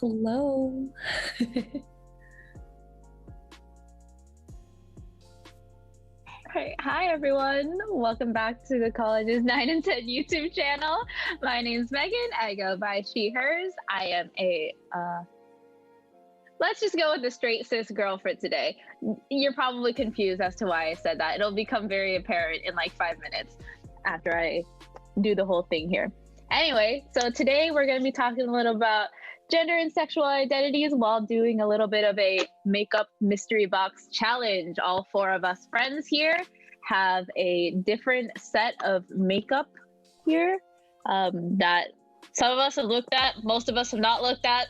Hello. Hi everyone. Welcome back to the Colleges 9 and 10 YouTube channel. My name's Megan. I go by she, hers. I am a, let's just go with the straight cis girl for today. You're probably confused as to why I said that. It'll become very apparent in like 5 minutes after I do the whole thing here. Anyway, so today we're going to be talking a little about gender and sexual identities while doing a little bit of a makeup mystery box challenge. All 4 of us friends here have a different set of makeup here that some of us have looked at, most of us have not looked at.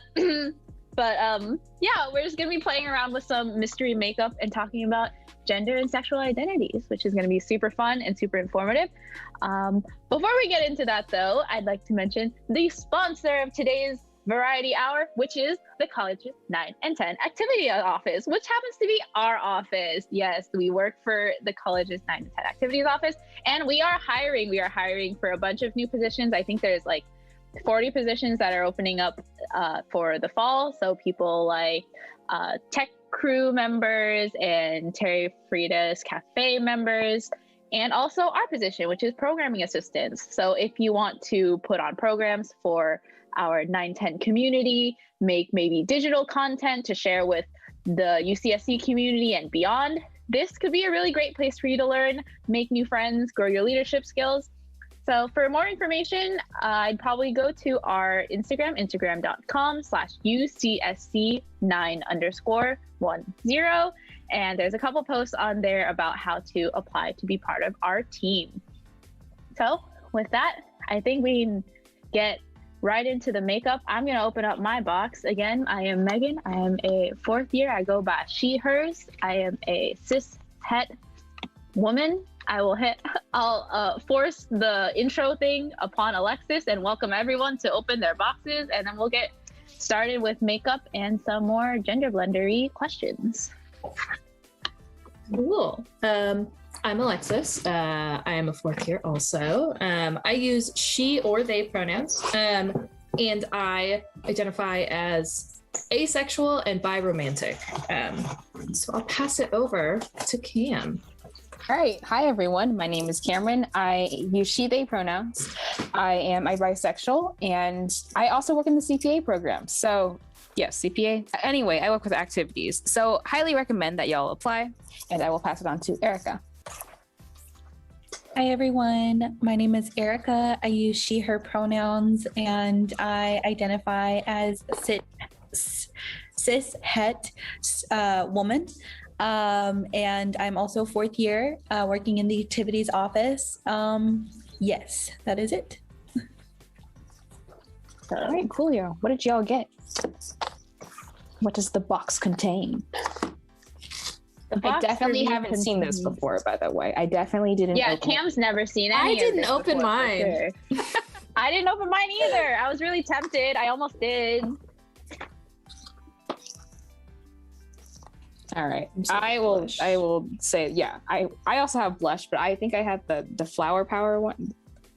But yeah, we're just gonna be playing around with some mystery makeup and talking about gender and sexual identities, which is gonna be super fun and super informative. Before we get into that though, I'd like to mention the sponsor of today's Variety Hour, which is the Colleges 9 and 10 Activity Office, which happens to be our office. Yes, we work for the Colleges 9 and 10 Activities Office, and we are hiring. We are hiring for a bunch of new positions. I think there's like 40 positions that are opening up for the fall. So people like tech crew members and Terry Frida's cafe members, and also our position, which is programming assistants. So if you want to put on programs for our 910 community, make maybe digital content to share with the UCSC community and beyond, this could be a really great place for you to learn, make new friends, grow your leadership skills. So for more information, I'd probably go to our instagram.com/UCSC9_10. And there's a couple posts on there about how to apply to be part of our team. So with that, I think we can get right into the makeup. I'm gonna open up my box. Again, I am Megan. I am a 4th year. I go by she, hers. I am a cis het woman. I'll force the intro thing upon Alexis and welcome everyone to open their boxes, and then we'll get started with makeup and some more gender blendery questions. Cool. I'm Alexis. I am a 4th year also. I use she or they pronouns, and I identify as asexual and biromantic. So I'll pass it over to Cam. All right. Hi, everyone. My name is Cameron. I use she, they pronouns. I am a bisexual, and I also work in the CPA program. So yes, CPA. Anyway, I work with activities. So highly recommend that y'all apply, and I will pass it on to Erica. Hi everyone, my name is Erica. I use she, her pronouns, and I identify as cis het woman. And I'm also 4th year working in the activities office. Yes, that is it. All right, cool. Y'all. What did y'all get? What does the box contain? I definitely haven't seen this before, by the way. I definitely didn't. Yeah, Cam's never seen any. I didn't open mine. Sure. I didn't open mine either. I was really tempted. I almost did. All right. I will say, yeah. I also have blush, but I think I have the flower power one.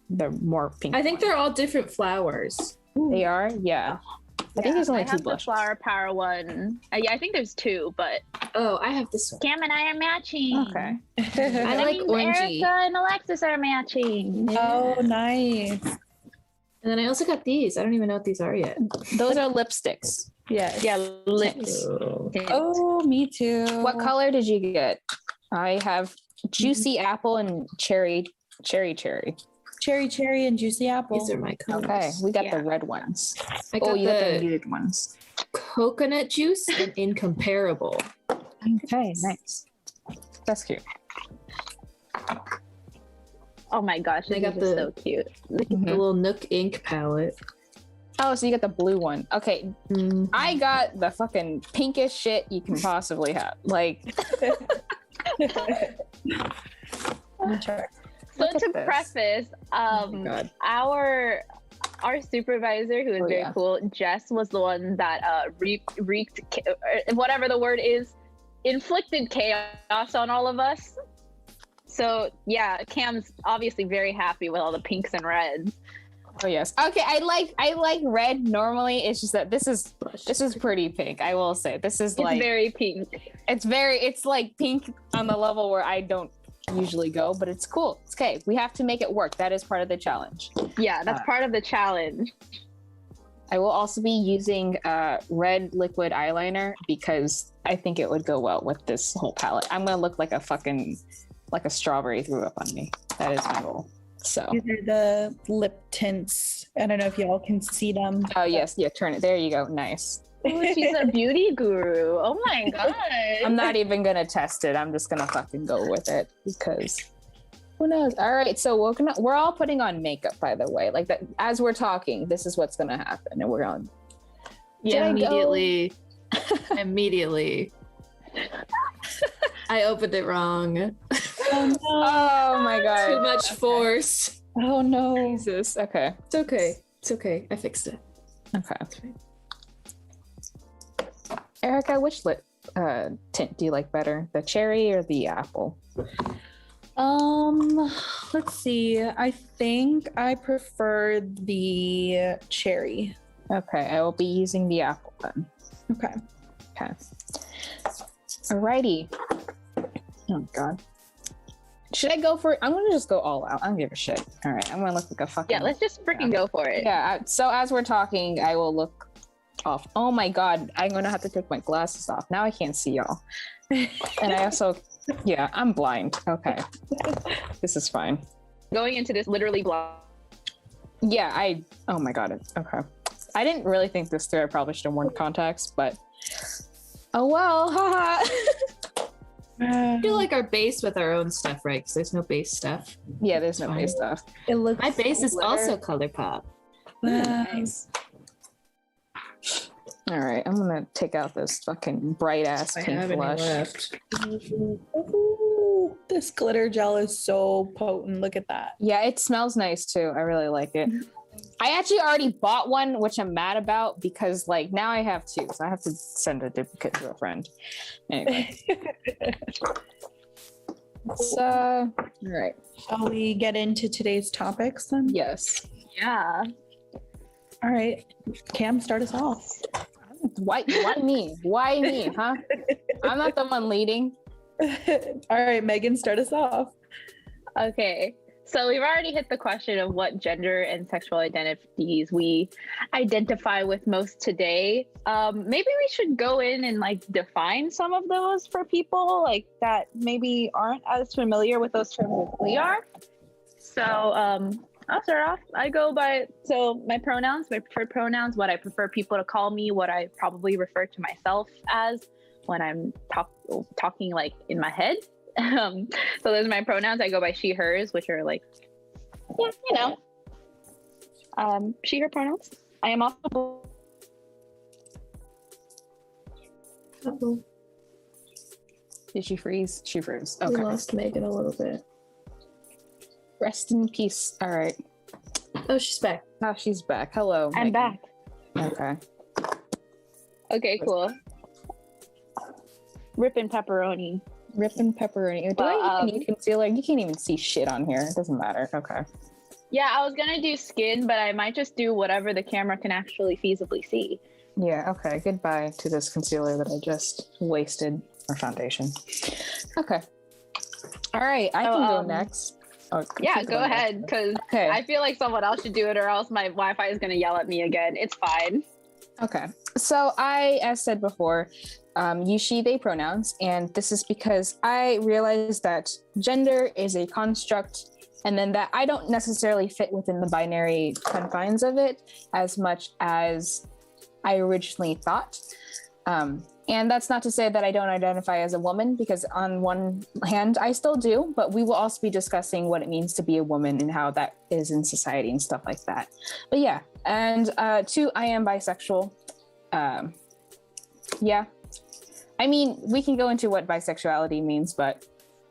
The more pink. I think they're all different flowers. They are, yeah. I think there's only 2 the blushes. flower power one. Yeah, I think there's 2, but oh, I have this one. Cam and I are matching. Okay. I like orangey. Erica and Alexis are matching. Oh, nice. And then I also got these. I don't even know what these are yet. Those are lipsticks. Yes. Yeah, lips. Oh, me too. What color did you get? I have juicy apple and cherry. Cherry and juicy apple. These are my colors. Okay, we got the red ones. I got you got the the muted ones. coconut juice and incomparable. Okay, nice. That's cute. Oh my gosh, I got this is so cute. The little Nook ink palette. Oh, so you got the blue one. Okay. I got the fucking pinkest shit you can possibly have. Like, So Look to at this. preface, Oh my God. our supervisor, who is Oh, very yeah. cool, Jess, was the one that wreaked whatever the word is, inflicted chaos on all of us. So yeah, Cam's obviously very happy with all the pinks and reds. oh yes. Okay, I like red normally. It's just that this is pretty pink. I will say this is It's like very pink. it's like pink on the level where I don't usually go, but it's cool. It's okay. We have to make it work. That is part of the challenge. Yeah, that's part of the challenge. I will also be using red liquid eyeliner because I think it would go well with this whole palette. I'm gonna look like a strawberry threw up on me. That is my goal. So These are the lip tints. I don't know if y'all can see them. oh yes, yeah, turn it. There you go. Nice. Ooh, she's a beauty guru. Oh my god. I'm not even gonna test it. I'm just gonna fucking go with it because who knows? All right, so we're all putting on makeup, by the way. Like that as we're talking, this is what's gonna happen, and we're on. Yeah, Did I go? immediately. I opened it wrong. Oh no. Oh my god. Too much force. Oh no. Jesus. Okay. It's okay. It's okay. I fixed it. Okay. Erica, which lip tint do you like better, the cherry or the apple? Let's see. I think I prefer the cherry. Okay, I will be using the apple then. Okay. Okay. Alrighty. Oh god. Should I go for it? I'm gonna just go all out. I don't give a shit. All right, I'm gonna look like a fucking. Yeah, let's just freaking go for it. Yeah. So as we're talking, I will look off. Oh my god, I'm gonna have to take my glasses off. Now I can't see y'all. And I also, yeah, I'm blind. Okay, this is fine. Going into this literally blind. Yeah, oh my god. Okay. I didn't really think this through. I probably should have worn contacts, but oh well. Haha. I feel like our base with our own stuff, right? Because there's no base stuff. Yeah, there's no base stuff. It looks. My base is glitter. also ColourPop. Nice. All right, I'm gonna take out this fucking bright ass pink blush. left. Ooh, this glitter gel is so potent. Look at that. Yeah, it smells nice too. I really like it. I actually already bought one, which I'm mad about because like now I have two, so I have to send a duplicate to a friend. Anyway, so all right. Shall we get into today's topics then? Yes. Yeah. All right. Cam, start us off. Why me? Why me? Huh? I'm not the one leading. All right, Megan, start us off. Okay. So we've already hit the question of what gender and sexual identities we identify with most today. Maybe we should go in and like define some of those for people like that maybe aren't as familiar with those terms as we are. So I'll start off. I go by my pronouns, my preferred pronouns, what I prefer people to call me, what I probably refer to myself as when I'm talking like in my head. So those are my pronouns. I go by she, hers, which are like, yeah, she, her pronouns. I am also. Did she freeze? She froze. We Okay. lost Megan a little bit. Rest in peace. All right. Oh, she's back. Oh, she's back. Hello. I'm Megan. back. Okay. Okay, cool. Rippin' pepperoni. Ripping pepperoni. Do I even need concealer? You can't even see shit on here. It doesn't matter. Okay. Yeah, I was gonna do skin, but I might just do whatever the camera can actually feasibly see. Yeah, okay. Goodbye to this concealer that I just wasted, or foundation. Okay. All right, I can go next. Oh, Yeah, keep go going next. ahead, because Okay. I feel like someone else should do it, or else my Wi-Fi is gonna yell at me again. It's fine. Okay. So I, as said before, use she, they pronouns. And this is because I realized that gender is a construct and then that I don't necessarily fit within the binary confines of it as much as I originally thought. And that's not to say that I don't identify as a woman, because on one hand, I still do, but we will also be discussing what it means to be a woman and how that is in society and stuff like that. But yeah, and 2, I am bisexual. Yeah. I mean, we can go into what bisexuality means, but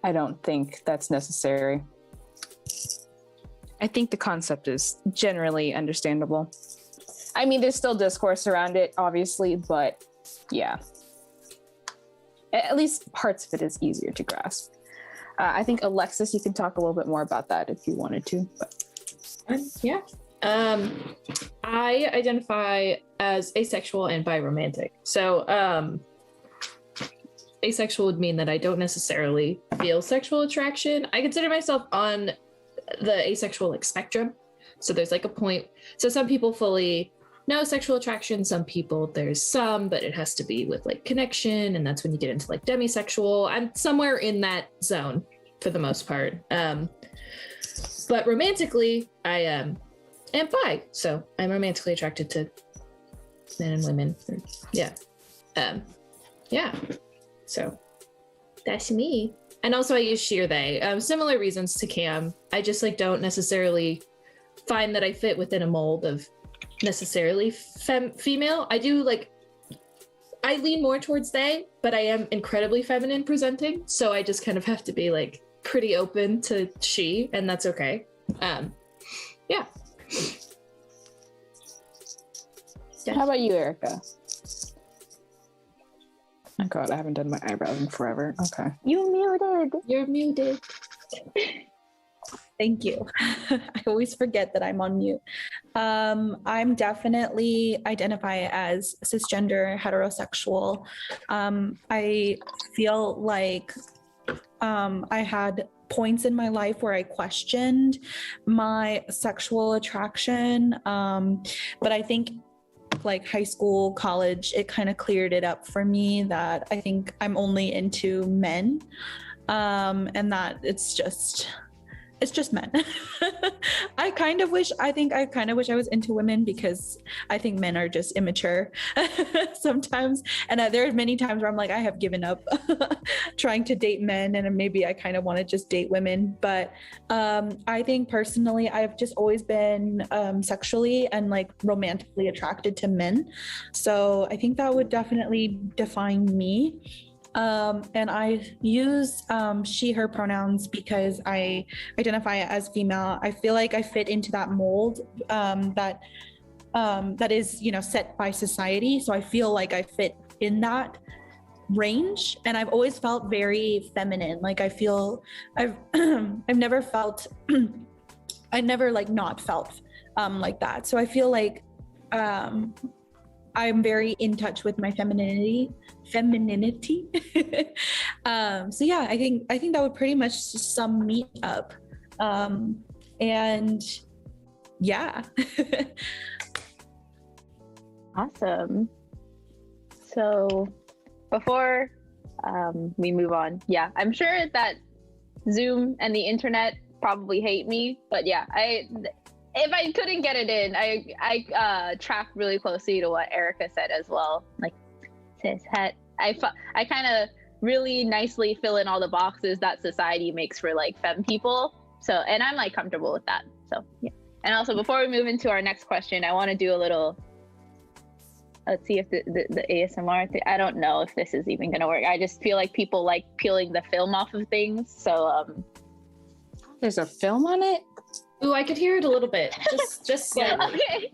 I don't think that's necessary. I think the concept is generally understandable. I mean, there's still discourse around it, obviously, but yeah. At least parts of it is easier to grasp. I think Alexis, you can talk a little bit more about that if you wanted to. But. Yeah. I identify as asexual and biromantic. So asexual would mean that I don't necessarily feel sexual attraction. I consider myself on the asexual spectrum. So there's like a point. So some people fully no sexual attraction, some people there's some, but it has to be with like connection, and that's when you get into like demisexual. I'm somewhere in that zone for the most part. But romantically, I am bi, so I'm romantically attracted to men and women. Yeah. Yeah. So that's me. And also I use she or they. Similar reasons to Cam. I just like don't necessarily find that I fit within a mold of necessarily female. I do like, I lean more towards they, but I am incredibly feminine presenting. So I just kind of have to be like pretty open to she, and that's okay. Yeah. How about you, Erica? Oh God, I haven't done my eyebrows in forever. Okay. You muted. You're muted. Thank you. I always forget that I'm on mute. I'm definitely identify as cisgender, heterosexual. I feel like I had points in my life where I questioned my sexual attraction. But I think like high school, college, it kind of cleared it up for me that I think I'm only into men, and that it's just men. I kind of wish I was into women, because I think men are just immature sometimes. And there are many times where I'm like, I have given up trying to date men, and maybe I kind of want to just date women. But I think personally, I've just always been sexually and like romantically attracted to men. So I think that would definitely define me. And I use she, her pronouns because I identify as female. I feel like I fit into that mold that is, set by society. So I feel like I fit in that range, and I've always felt very feminine. Like I feel I've never felt I never like not felt like that. So I feel like I'm very in touch with my femininity. So yeah, I think that would pretty much sum me up. And yeah. Awesome. So before we move on, yeah, I'm sure that Zoom and the internet probably hate me, but yeah, if I couldn't get it in, I track really closely to what Erica said as well. Like, cis het. I kind of really nicely fill in all the boxes that society makes for like femme people. So, and I'm like comfortable with that. So yeah. And also, before we move into our next question, I want to do a little. Let's see if the ASMR thing. I don't know if this is even gonna work. I just feel like people like peeling the film off of things. So there's a film on it. Ooh, I could hear it a little bit. Just slightly. Okay.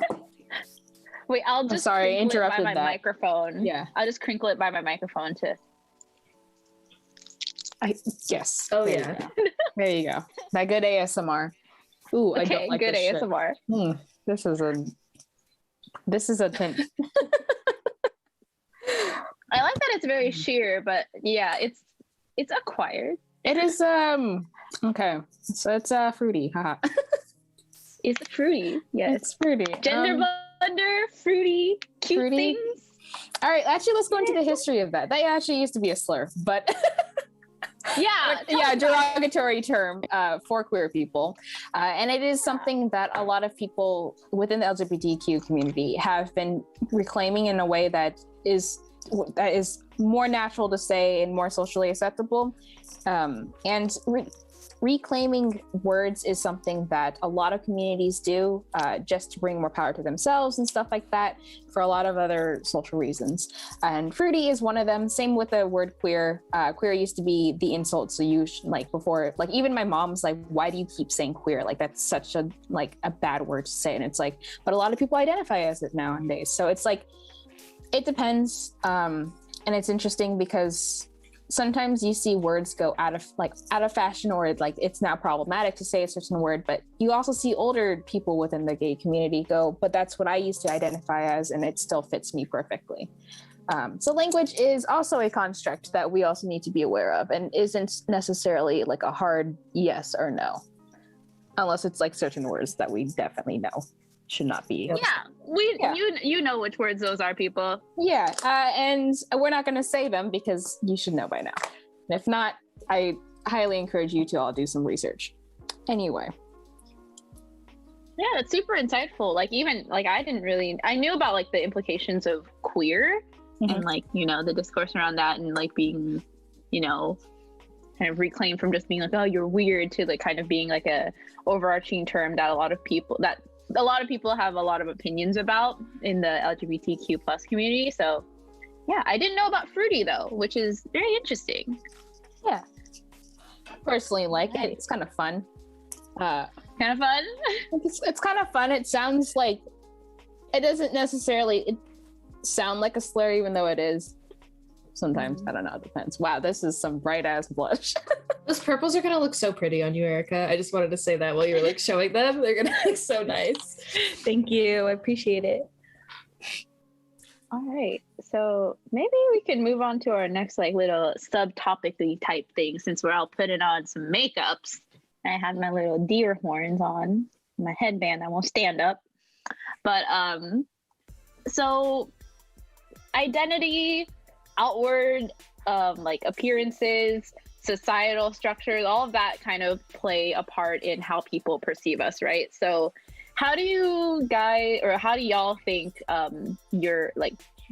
Wait, I'll just sorry, interrupted by my that. microphone. Yeah. I'll just crinkle it by my microphone to. Yes. Oh there yeah. You go. There you go. That good ASMR. Ooh, I Okay, don't like good this ASMR. Shit. This is a tint. I like that it's very sheer, but yeah, it's acquired. It is okay. So it's fruity. Haha. It's fruity. Yes. It's fruity. Gender blender, fruity, cute fruity. things. All right, actually let's go into the history of that. That actually used to be a slur, but Yeah. derogatory term for queer people. And it is something that a lot of people within the LGBTQ community have been reclaiming in a way that is that is more natural to say and more socially acceptable. Reclaiming words is something that a lot of communities do, just to bring more power to themselves and stuff like that, for a lot of other social reasons. And fruity is one of them. Same with the word queer. Queer used to be the insult. So you like before, like even my mom's like, why do you keep saying queer? Like that's such a bad word to say. And it's like, but a lot of people identify as it nowadays. So it's like, it depends. And it's interesting because sometimes you see words go out of fashion, or like it's now problematic to say a certain word, but you also see older people within the gay community go, but that's what I used to identify as, and it still fits me perfectly. So language is also a construct that we also need to be aware of, and isn't necessarily like a hard yes or no, unless it's like certain words that we definitely know should not be. You know which words those are, people. And we're not going to say them because you should know by now. And if not, I highly encourage you to all do some research. Anyway. Yeah, that's super insightful. Like even like I knew about like the implications of queer and like, you know, the discourse around that, and like being, you know, kind of reclaimed from just being like, oh, you're weird, to like kind of being like a overarching term that a lot of people have a lot of opinions about in the LGBTQ plus community. So yeah, I didn't know about fruity though, which is very interesting. Yeah, personally like it. It's kind of fun. Kind of fun. It's kind of fun. It sounds like, it doesn't necessarily sound like a slur, even though it is sometimes. I don't know, it depends. Wow, this is some bright ass blush. Those purples are gonna look so pretty on you, Erica. I just wanted to say that while you were like showing them. They're gonna look so nice. Thank you. I appreciate it. All right. So maybe we can move on to our next like little subtopic-y type thing, since we're all putting on some makeups. I have my little deer horns on, my headband that won't stand up. But so identity, outward like appearances, societal structures, all of that kind of play a part in how people perceive us, right? So how do y'all think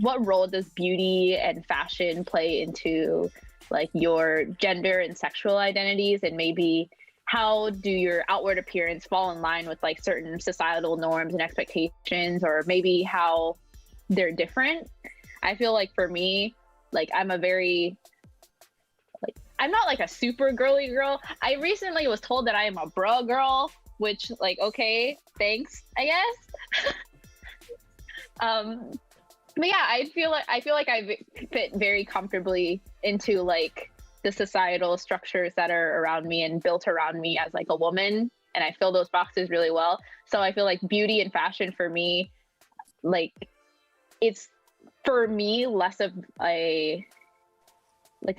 what role does beauty and fashion play into like your gender and sexual identities, and maybe how do your outward appearance fall in line with like certain societal norms and expectations, or maybe how they're different? I feel like for me, like I'm not like a super girly girl. I recently was told that I am a bra girl, which like, okay, thanks, I guess. But yeah, I feel like I fit very comfortably into like the societal structures that are around me and built around me as like a woman, and I fill those boxes really well. So I feel like beauty and fashion for me, like it's for me less of a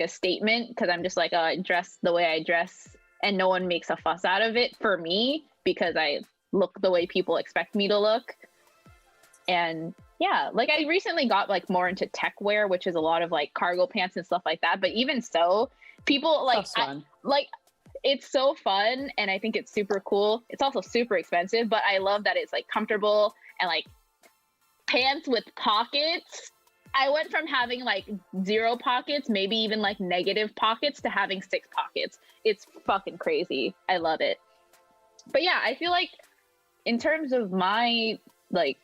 statement, because I'm just like, I dress the way I dress and no one makes a fuss out of it for me, because I look the way people expect me to look. And yeah, like I recently got like more into tech wear, which is a lot of like cargo pants and stuff like that. But even so, people like, it's so fun, and I think it's super cool. It's also super expensive, but I love that it's like comfortable, and like pants with pockets. I went from having like 0 pockets, maybe even like negative pockets, to having 6 pockets. It's fucking crazy. I love it. But yeah, I feel like in terms of my like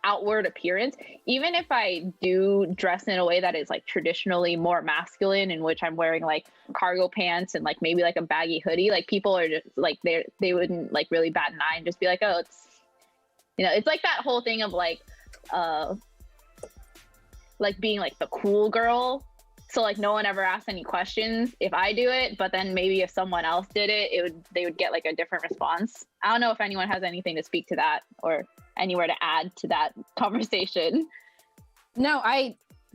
outward appearance, even if I do dress in a way that is like traditionally more masculine, in which I'm wearing like cargo pants and like maybe like a baggy hoodie, like people are just like, they wouldn't like really bat an eye and just be like, oh, it's, you know, it's like that whole thing of like being like the cool girl. So like no one ever asks any questions if I do it, but then maybe if someone else did it, they would get like a different response. I don't know if anyone has anything to speak to that or anywhere to add to that conversation. No,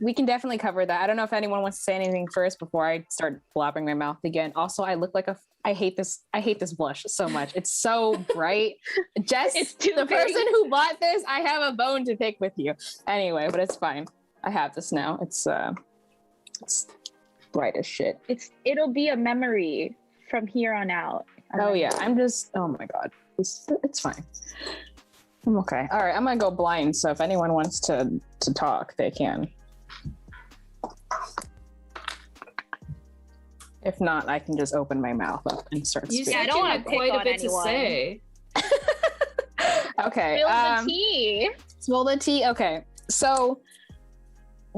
we can definitely cover that. I don't know if anyone wants to say anything first before I start blabbering my mouth again. Also, I look like I hate this blush so much. It's so bright. Jess, the person who bought this, I have a bone to pick with you. Anyway, but it's fine. I have this now. It's bright as shit. It'll be a memory from here on out. Oh yeah, oh my god. It's fine. I'm okay. All right, I'm gonna go blind, so if anyone wants to talk, they can. If not, I can just open my mouth up and start You speaking. said I don't you wanna had pick quite a on bit anyone. to say. Okay. Spill the tea. Spill the tea. Okay. So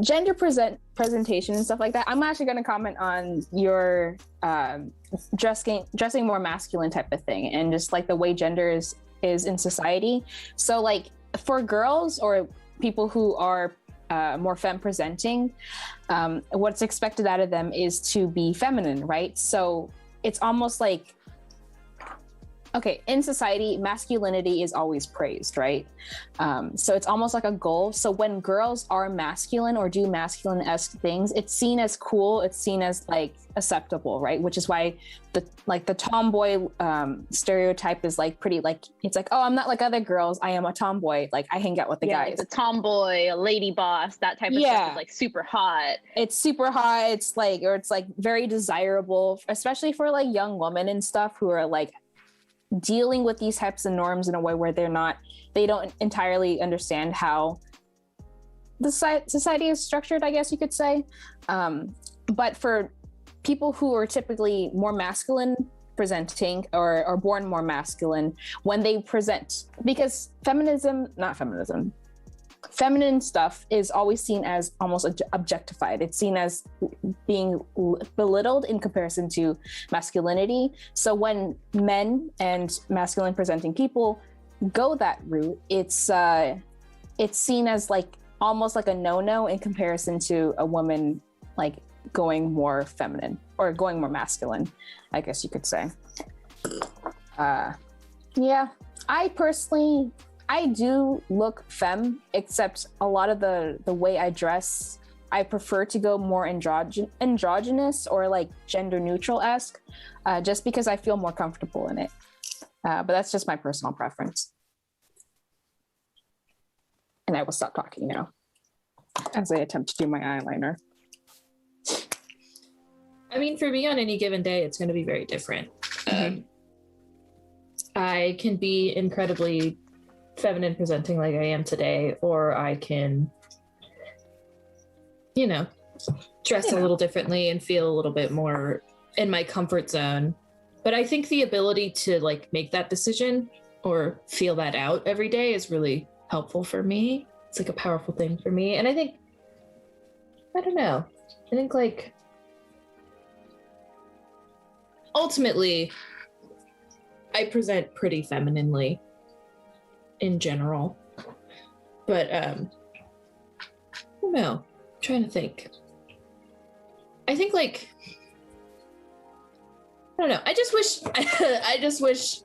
gender presentation and stuff like that. I'm actually going to comment on your dressing more masculine type of thing, and just like the way gender is in society. So like for girls or people who are more femme presenting, what's expected out of them is to be feminine, right? So it's almost like, okay, in society, masculinity is always praised, right? So it's almost like a goal. So when girls are masculine or do masculine-esque things, it's seen as cool. It's seen as like acceptable, right? Which is why the tomboy stereotype is like pretty, like, it's like, oh, I'm not like other girls. I am a tomboy. Like I hang out with the Yeah, guys. like the tomboy, a lady boss, that type of stuff is like super hot. It's super hot. It's like very desirable, especially for like young women and stuff who are like dealing with these types of norms in a way where they don't entirely understand how the society is structured, I guess you could say. But for people who are typically more masculine presenting or born more masculine, when they present, because feminine stuff is always seen as almost objectified. It's seen as being belittled in comparison to masculinity. So when men and masculine presenting people go that route, it's seen as like almost like a no-no in comparison to a woman like going more feminine or going more masculine, I guess you could say. Yeah, I do look femme, except a lot of the way I dress, I prefer to go more androgynous or like gender neutral-esque, just because I feel more comfortable in it. But that's just my personal preference. And I will stop talking now as I attempt to do my eyeliner. I mean, for me, on any given day, it's going to be very different. I can be incredibly feminine presenting like I am today, or I can, dress a little differently and feel a little bit more in my comfort zone. But I think the ability to like make that decision or feel that out every day is really helpful for me. It's like a powerful thing for me. And I think like ultimately I present pretty femininely in general, but I don't know, I'm trying to think. I think like I don't know, I just wish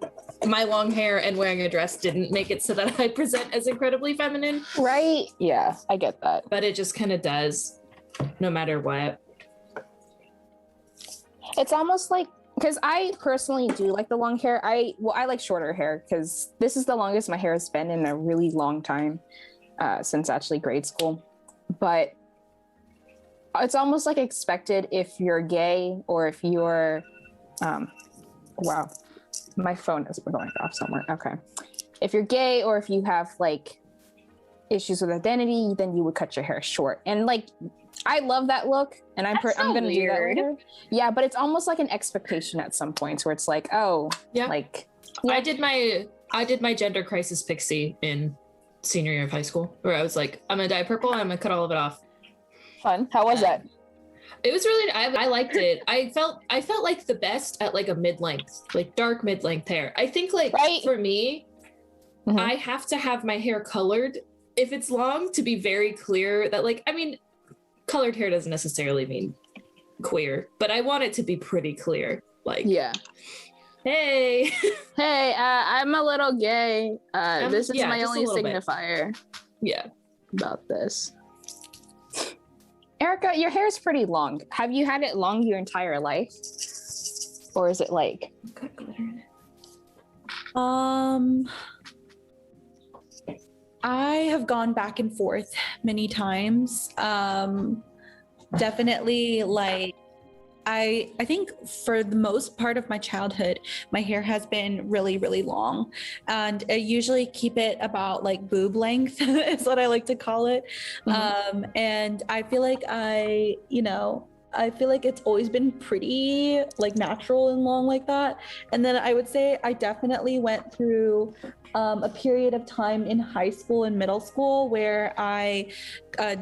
my long hair and wearing a dress didn't make it so that I present as incredibly feminine, Right? Yeah, I get that. but it just kind of does no matter what. It's almost like, because I personally do like the long hair. I like shorter hair because this is the longest my hair has been in a really long time, since actually grade school. But it's almost like expected if you're gay or if you're, wow, my phone is going off somewhere. Okay. If you're gay or if you have like issues with identity, then you would cut your hair short. And like, I love that look, and I'm going to do that later. Yeah, but it's almost like an expectation at some points where it's like, oh, Yeah. like I did my gender crisis pixie in senior year of high school, where I was like, I'm gonna dye purple and I'm gonna cut all of it off. fun. How was that? It was really, I liked it. I felt like the best at like a mid-length, like dark mid-length hair. I think like Right. for me, Mhm. I have to have my hair colored if it's long to be very clear that like, I mean, colored hair doesn't necessarily mean queer, but I want it to be pretty clear. Like, Yeah. hey, Hey, I'm a little gay. This is yeah, my just a only little bit. signifier yeah. about this. Erica, your hair is pretty long. Have you had it long your entire life? Or is it like... Got glitter in it. I have gone back and forth many times. Definitely like I think for the most part of my childhood, my hair has been really, really long, and I usually keep it about like boob length is what I like to call it. And I feel like I feel like it's always been pretty like natural and long like that. And then I would say I definitely went through a period of time in high school and middle school where I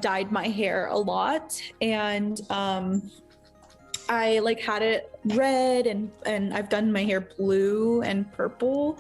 dyed my hair a lot, and I like had it red, and I've done my hair blue and purple.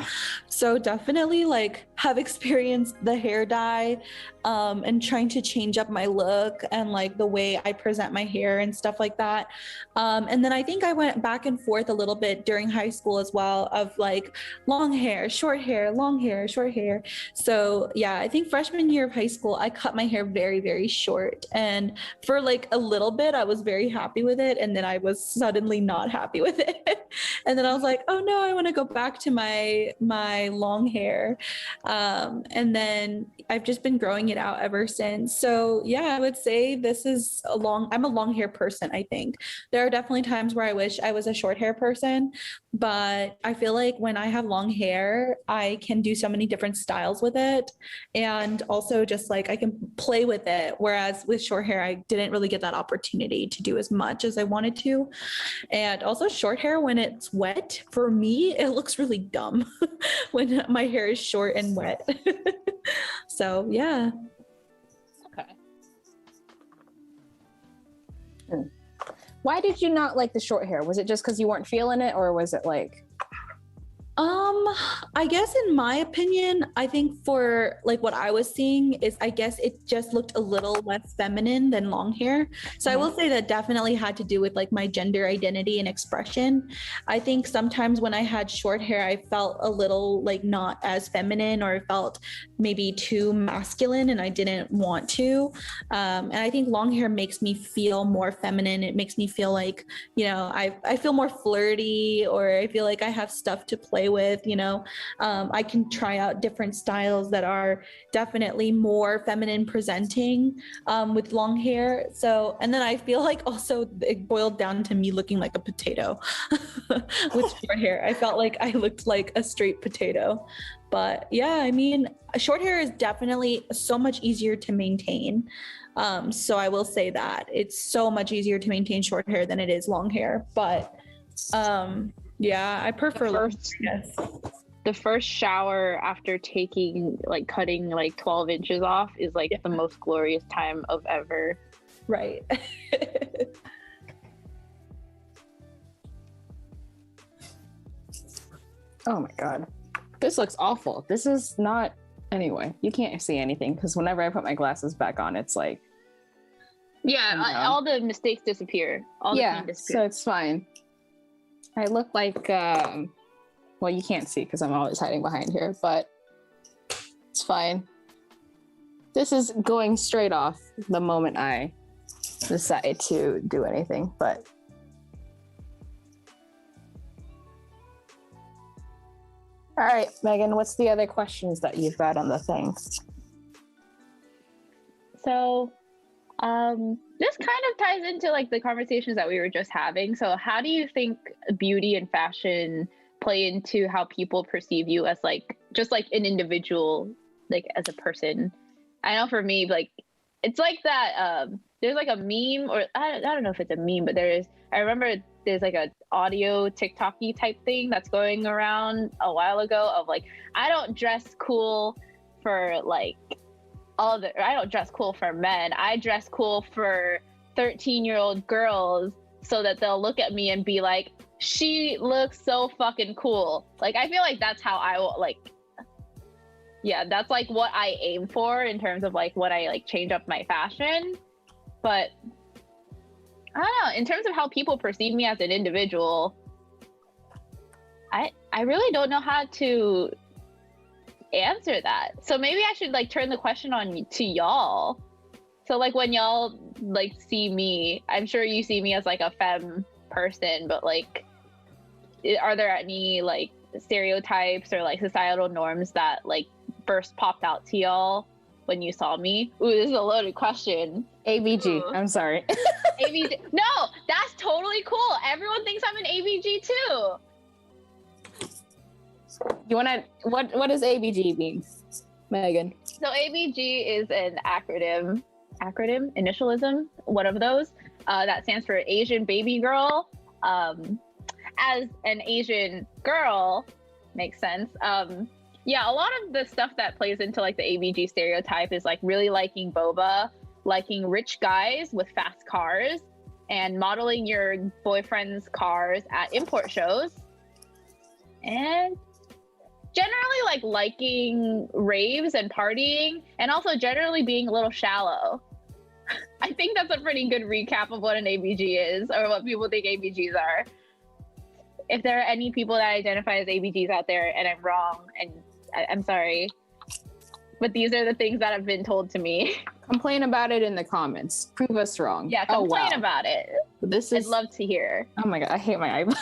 So definitely like have experienced the hair dye, and trying to change up my look and like the way I present my hair and stuff like that. And then I think I went back and forth a little bit during high school as well, of like long hair, short hair, long hair, short hair. So yeah, I think freshman year of high school, I cut my hair very, very short. And for like a little bit, I was very happy with it. And then I was suddenly not happy with it. And then I was like, oh no, I want to go back to my long hair. And then I've just been growing it out ever since. So yeah, I would say I'm a long hair person, I think. There are definitely times where I wish I was a short hair person, but I feel like when I have long hair, I can do so many different styles with it. And also just like I can play with it. Whereas with short hair, I didn't really get that opportunity to do as much as I wanted to. And also short hair, when it's wet, for me, it looks really dumb when my hair is short and wet. So yeah. Okay. Why did you not like the short hair? Was it just because you weren't feeling it, or was it like? I guess in my opinion, I think for like what I was seeing is I guess it just looked a little less feminine than long hair. So I will say that definitely had to do with like my gender identity and expression. I think sometimes when I had short hair, I felt a little like not as feminine, or I felt maybe too masculine, and I didn't want to. And I think long hair makes me feel more feminine. It makes me feel like, you know, I feel more flirty, or I feel like I have stuff to play with, you know. I can try out different styles that are definitely more feminine presenting with long hair. So, and then I feel like also it boiled down to me looking like a potato with short hair. I felt like I looked like a straight potato. But yeah, I mean, short hair is definitely so much easier to maintain. So I will say that it's so much easier to maintain short hair than it is long hair. But yeah, I prefer long hair, yes. The first shower after cutting like 12 inches off is like the most glorious time of ever. Right. Oh my God. This looks awful. This is not, anyway, you can't see anything because whenever I put my glasses back on, it's like. Yeah, all the mistakes disappear. All the pain disappears. So it's fine. I look like, well, you can't see because I'm always hiding behind here, but it's fine. This is going straight off the moment I decide to do anything, but. All right, Megan, what's the other questions that you've got on the thing? So, this kind of ties into like the conversations that we were just having. So how do you think beauty and fashion play into how people perceive you as like, just like an individual, like as a person? I know for me, like, it's like that, there's like a meme, or I don't know if it's a meme, but I remember there's like a audio TikTok-y type thing that's going around a while ago of like, I don't dress cool for like, I don't dress cool for men. I dress cool for 13-year-old girls so that they'll look at me and be like, she looks so fucking cool. Like, I feel like that's how I like, yeah, that's like what I aim for in terms of like what I like change up my fashion. But I don't know, in terms of how people perceive me as an individual, I really don't know how to answer that. So maybe I should like turn the question on to y'all. So like when y'all like see me, I'm sure you see me as like a femme person, but like are there any like stereotypes or like societal norms that like first popped out to y'all when you saw me? Ooh, this is a loaded question. ABG. Ooh. I'm sorry. ABG. No, that's totally cool. Everyone thinks I'm an ABG too. You wanna what does ABG mean, Megan? So ABG is an acronym, initialism, one of those. That stands for Asian baby girl. As an Asian girl, makes sense. Yeah, a lot of the stuff that plays into like the ABG stereotype is like really liking boba, liking rich guys with fast cars, and modeling your boyfriend's cars at import shows, and generally like liking raves and partying, and also generally being a little shallow. I think that's a pretty good recap of what an ABG is, or what people think ABGs are. If there are any people that identify as ABGs out there and I'm wrong, and I'm sorry, but these are the things that have been told to me. Complain about it in the comments. Prove us wrong. Yeah, complain about it. I'd love to hear. Oh my god, I hate my eyeball.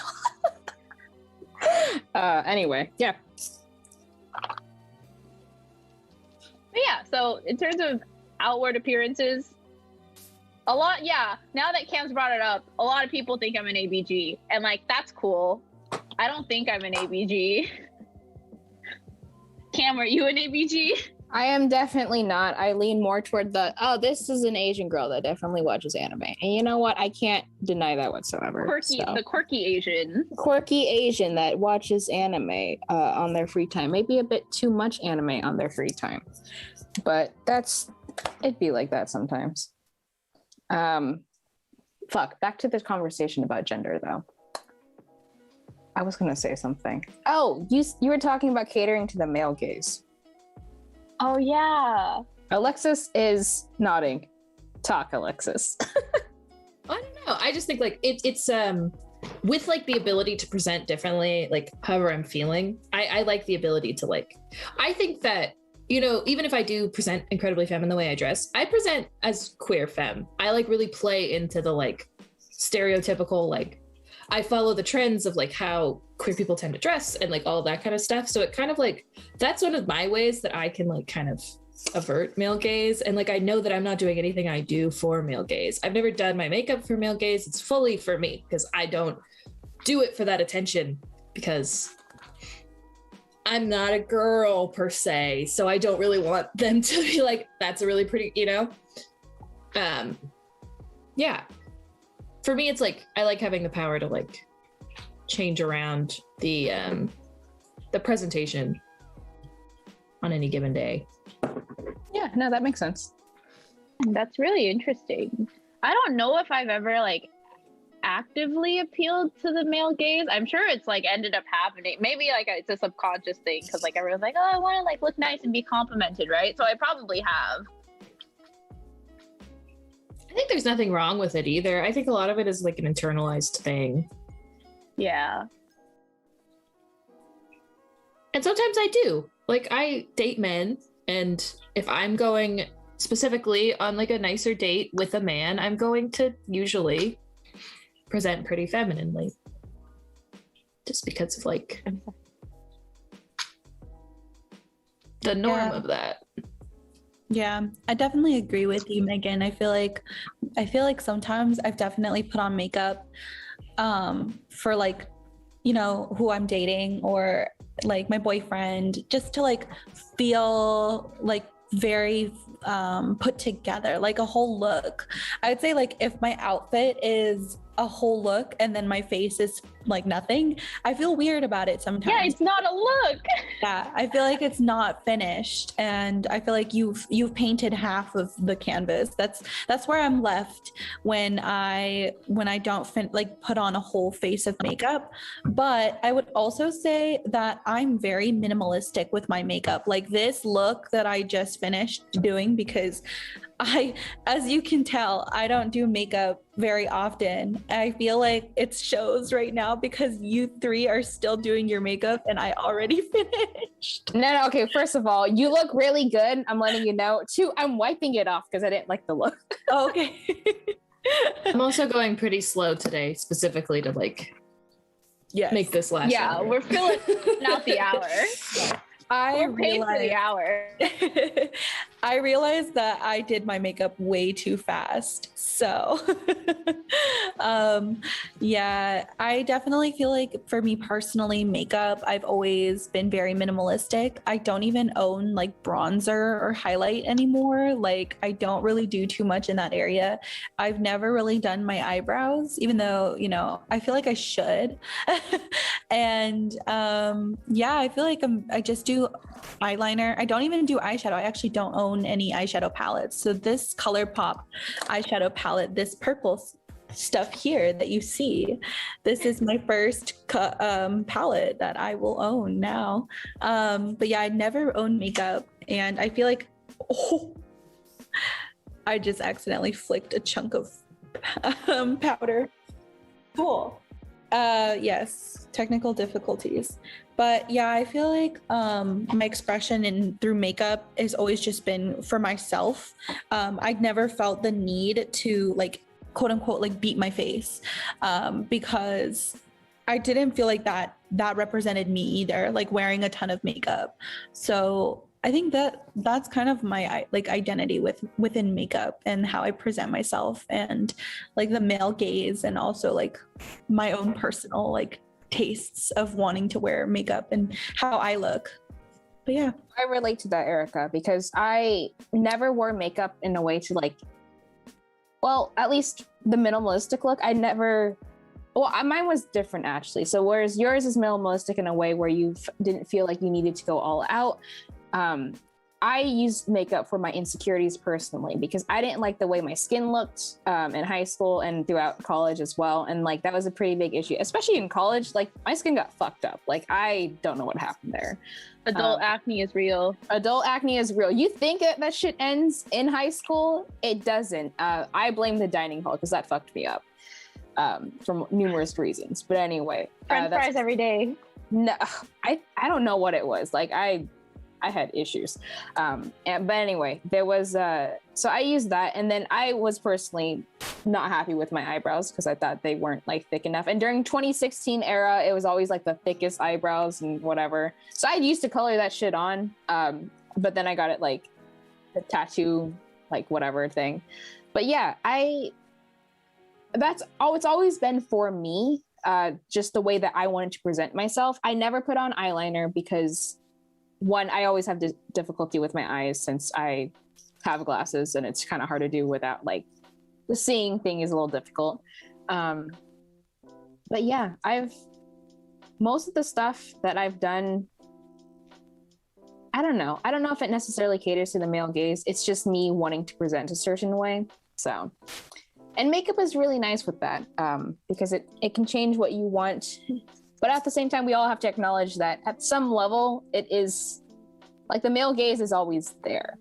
Anyway, yeah. But yeah, so in terms of outward appearances, a lot, yeah, now that Cam's brought it up, a lot of people think I'm an ABG, and like, that's cool. I don't think I'm an ABG. Cam, are you an ABG? I am definitely not. I lean more toward this is an Asian girl that definitely watches anime. And you know what? I can't deny that whatsoever. The quirky Asian. Quirky Asian that watches anime on their free time. Maybe a bit too much anime on their free time. But it'd be like that sometimes. Back to this conversation about gender though. I was gonna say something. Oh, you were talking about catering to the male gaze. Oh yeah. Alexis is nodding. Talk, Alexis. I don't know. I just think like it's with like the ability to present differently, like however I'm feeling. I like the ability to like. I think that, you know, even if I do present incredibly femme in the way I dress, I present as queer femme. I like really play into the like stereotypical, like I follow the trends of like how queer people tend to dress and like all that kind of stuff. So it kind of like, that's one of my ways that I can like kind of avert male gaze. And like, I know that I'm not doing anything I do for male gaze. I've never done my makeup for male gaze. It's fully for me because I don't do it for that attention because I'm not a girl per se. So I don't really want them to be like, that's a really pretty, you know? Yeah. For me, it's like, I like having the power to like change around the presentation on any given day. Yeah, no, that makes sense. That's really interesting. I don't know if I've ever like actively appealed to the male gaze. I'm sure it's like ended up happening. Maybe like it's a subconscious thing because like everyone's like, oh, I want to like look nice and be complimented, right? So I probably have. I think there's nothing wrong with it either. I think a lot of it is like an internalized thing. Yeah. And sometimes I do. Like I date men, and if I'm going specifically on like a nicer date with a man, I'm going to usually present pretty femininely. Just because of like the norm of that. Yeah, I definitely agree with you, Megan. I feel like sometimes I've definitely put on makeup for like, you know, who I'm dating or like my boyfriend, just to like feel like very put together, like a whole look. I'd say like if my outfit is a whole look and then my face is like nothing, I feel weird about it sometimes. Yeah, it's not a look. Yeah, I feel like it's not finished, and I feel like you've painted half of the canvas. That's where I'm left when I don't like put on a whole face of makeup. But I would also say that I'm very minimalistic with my makeup. Like this look that I just finished doing, because as you can tell, I don't do makeup very often. I feel like it shows right now because you three are still doing your makeup and I already finished. No, okay. First of all, you look really good. I'm letting you know. Two, I'm wiping it off because I didn't like the look. Oh, okay. I'm also going pretty slow today, specifically to like make this last. Yeah, longer. we're filling out the hour. I We're paid for the hour. I realized that I did my makeup way too fast. So, yeah, I definitely feel like for me personally, makeup, I've always been very minimalistic. I don't even own like bronzer or highlight anymore. Like, I don't really do too much in that area. I've never really done my eyebrows, even though, I feel like I should. And yeah, I feel like I just do eyeliner. I don't even do eyeshadow. I actually don't own any eyeshadow palettes. So this ColourPop eyeshadow palette, this purple stuff here that you see, this is my first palette that I will own now. But yeah, I never owned makeup, and I feel like I just accidentally flicked a chunk of powder. Cool. Yes, technical difficulties. But yeah, I feel like my expression through makeup has always just been for myself. I'd never felt the need to like quote unquote like beat my face because I didn't feel like that represented me either, like wearing a ton of makeup. So I think that's kind of my like identity within makeup and how I present myself, and like the male gaze, and also like my own personal like tastes of wanting to wear makeup and how I look. But yeah, I relate to that, Erica, because I never wore makeup in a way to like, well, at least the minimalistic look. Mine was different actually. So whereas yours is minimalistic in a way where you didn't feel like you needed to go all out, I used makeup for my insecurities personally because I didn't like the way my skin looked in high school and throughout college as well. And like that was a pretty big issue, especially in college. Like my skin got fucked up. Like I don't know what happened there. Adult acne is real. Adult acne is real. You think that shit ends in high school? It doesn't. I blame the dining hall because that fucked me up for numerous reasons. But anyway, French fries every day. No, I don't know what it was. Like I had issues. But anyway, there was, so I used that. And then I was personally not happy with my eyebrows because I thought they weren't like thick enough. And during 2016 era, it was always like the thickest eyebrows and whatever. So I used to color that shit on. But then I got it like a tattoo, like whatever thing. But yeah, it's always been for me, just the way that I wanted to present myself. I never put on eyeliner because one, I always have difficulty with my eyes since I have glasses and it's kind of hard to do without like the seeing thing is a little difficult. But yeah, most of the stuff that I've done, I don't know if it necessarily caters to the male gaze. It's just me wanting to present a certain way. So, and makeup is really nice with that because it can change what you want. But at the same time, we all have to acknowledge that at some level, it is like the male gaze is always there.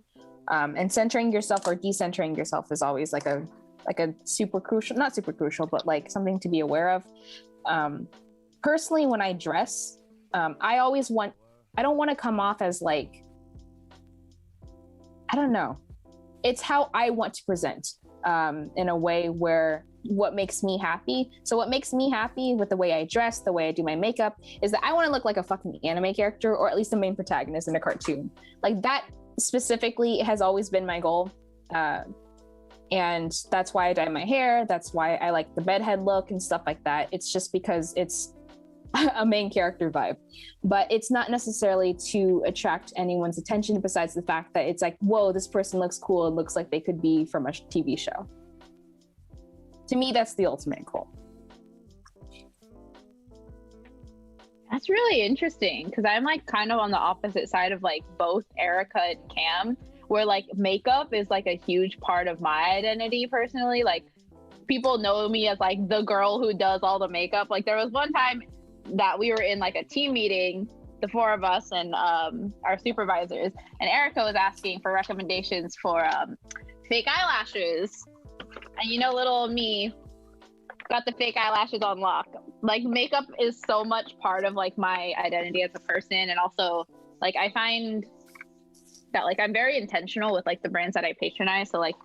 And centering yourself or decentering yourself is always like a super crucial, not super crucial, but like something to be aware of. Personally, when I dress, I don't want to come off as like, I don't know. It's how I want to present in a way where what makes me happy. So what makes me happy with the way I dress, the way I do my makeup, is that I want to look like a fucking anime character, or at least the main protagonist in a cartoon. Like that specifically has always been my goal. And that's why I dye my hair. That's why I like the bedhead look and stuff like that. It's just because it's a main character vibe, but it's not necessarily to attract anyone's attention besides the fact that it's like, whoa, this person looks cool. It looks like they could be from a TV show. To me, that's the ultimate goal. That's really interesting because I'm like kind of on the opposite side of like both Erica and Cam, where like makeup is like a huge part of my identity personally. Like people know me as like the girl who does all the makeup. Like there was one time that we were in like a team meeting, the four of us and our supervisors, and Erica was asking for recommendations for fake eyelashes. And little me got the fake eyelashes on lock. Like makeup is so much part of like my identity as a person. And also like I find that like I'm very intentional with like the brands that I patronize. So like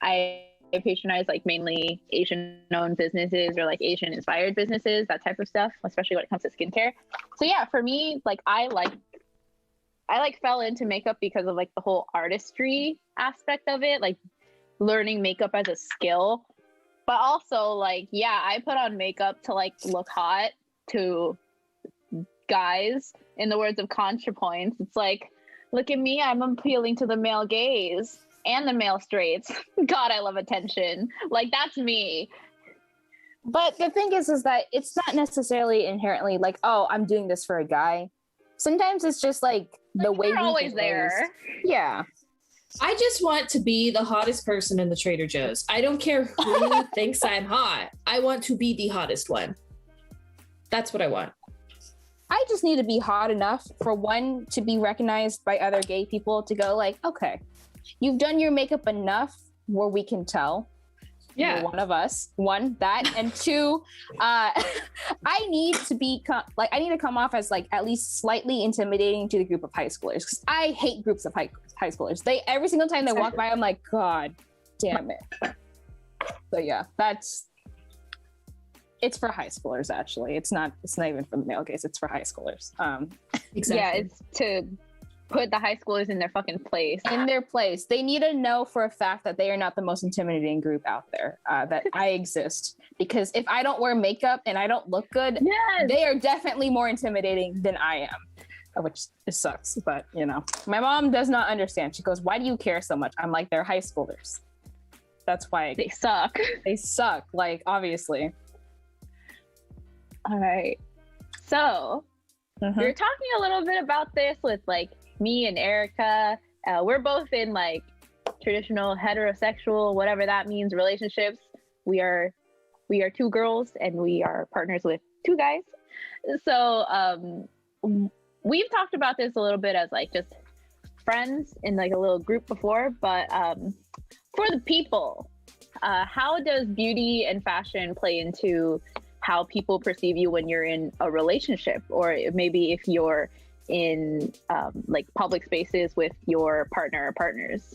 I patronize like mainly Asian owned businesses or like Asian inspired businesses, that type of stuff, especially when it comes to skincare. So yeah, for me, like I like I like fell into makeup because of like the whole artistry aspect of it, like learning makeup as a skill. But also like, yeah, I put on makeup to like look hot to guys. In the words of ContraPoints, it's like, look at me, I'm appealing to the male gaze and the male straights. God, I love attention. Like, that's me. But the thing is that it's not necessarily inherently like, oh, I'm doing this for a guy. Sometimes it's just like the way You're we always get there. raised. Yeah. I just want to be the hottest person in the Trader Joe's. I don't care who thinks I'm hot. I want to be the hottest one. That's what I want. I just need to be hot enough for one to be recognized by other gay people to go like, okay, you've done your makeup enough where we can tell. Yeah. You're one of us. One, that, and two, I need to be I need to come off as like at least slightly intimidating to the group of high schoolers. 'Cause I hate groups of high schoolers. They every single time they walk by, I'm like, God damn it. So yeah, it's for high schoolers actually. It's not even for the male gaze. It's for high schoolers. Exactly. Yeah, it's to put the high schoolers in their fucking place. In their place. They need to know for a fact that they are not the most intimidating group out there, that I exist. Because if I don't wear makeup and I don't look good, Yes. they are definitely more intimidating than I am, which it sucks. But, you know, my mom does not understand. She goes, why do you care so much? I'm like, they're high schoolers. That's why They suck. they suck, like, obviously. All right. So we were talking a little bit about this with like me and Erica. We're both in like traditional heterosexual, whatever that means, relationships. We are two girls and we are partners with two guys. So we've talked about this a little bit as like just friends in like a little group before, but for the people, how does beauty and fashion play into how people perceive you when you're in a relationship, or maybe if you're in like public spaces with your partner or partners?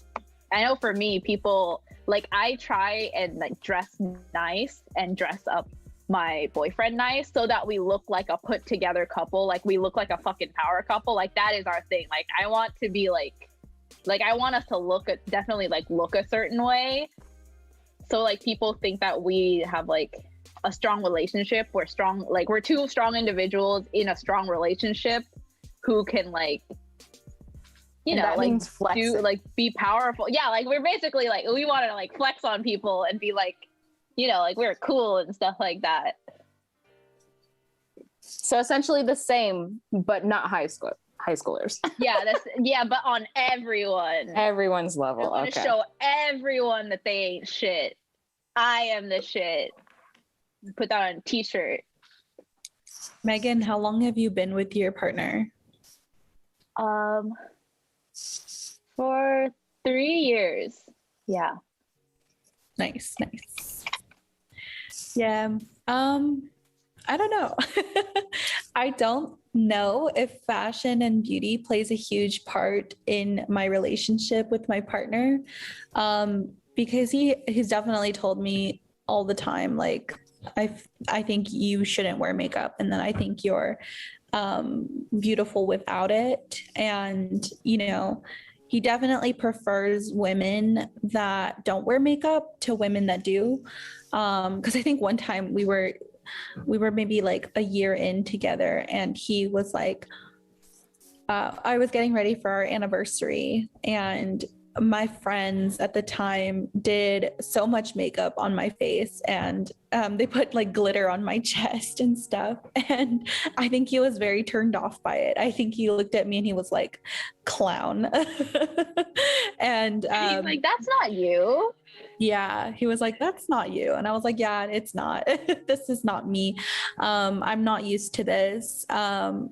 I know for me, people like, I try and like dress nice and dress up my boyfriend nice so that we look like a put together couple, like we look like a fucking power couple. Like that is our thing. Like I want to be like I want us to definitely look a certain way, so like people think that we have like a strong relationship. We're strong, like we're two strong individuals in a strong relationship who can like, you know, like do like be powerful. Yeah, like we're basically like, we want to like flex on people and be like, you know, like we're cool and stuff like that. So essentially the same, but not high schoolers. Yeah, but on Everyone's level. I want to show everyone that they ain't shit. I am the shit. Put that on a t-shirt. Megan, how long have you been with your partner? For 3 years. Yeah. Nice. Yeah. I don't know. I don't know if fashion and beauty plays a huge part in my relationship with my partner. Because he's definitely told me all the time, like, I think you shouldn't wear makeup, and then I think you're beautiful without it. And, you know, he definitely prefers women that don't wear makeup to women that do. Because I think one time we were maybe like a year in together, and he was like, I was getting ready for our anniversary, and my friends at the time did so much makeup on my face, and they put like glitter on my chest and stuff. And I think he was very turned off by it. I think he looked at me and he was like, clown. And he's like, that's not you. Yeah, he was like, that's not you. And I was like, yeah, it's not. This is not me. I'm not used to this.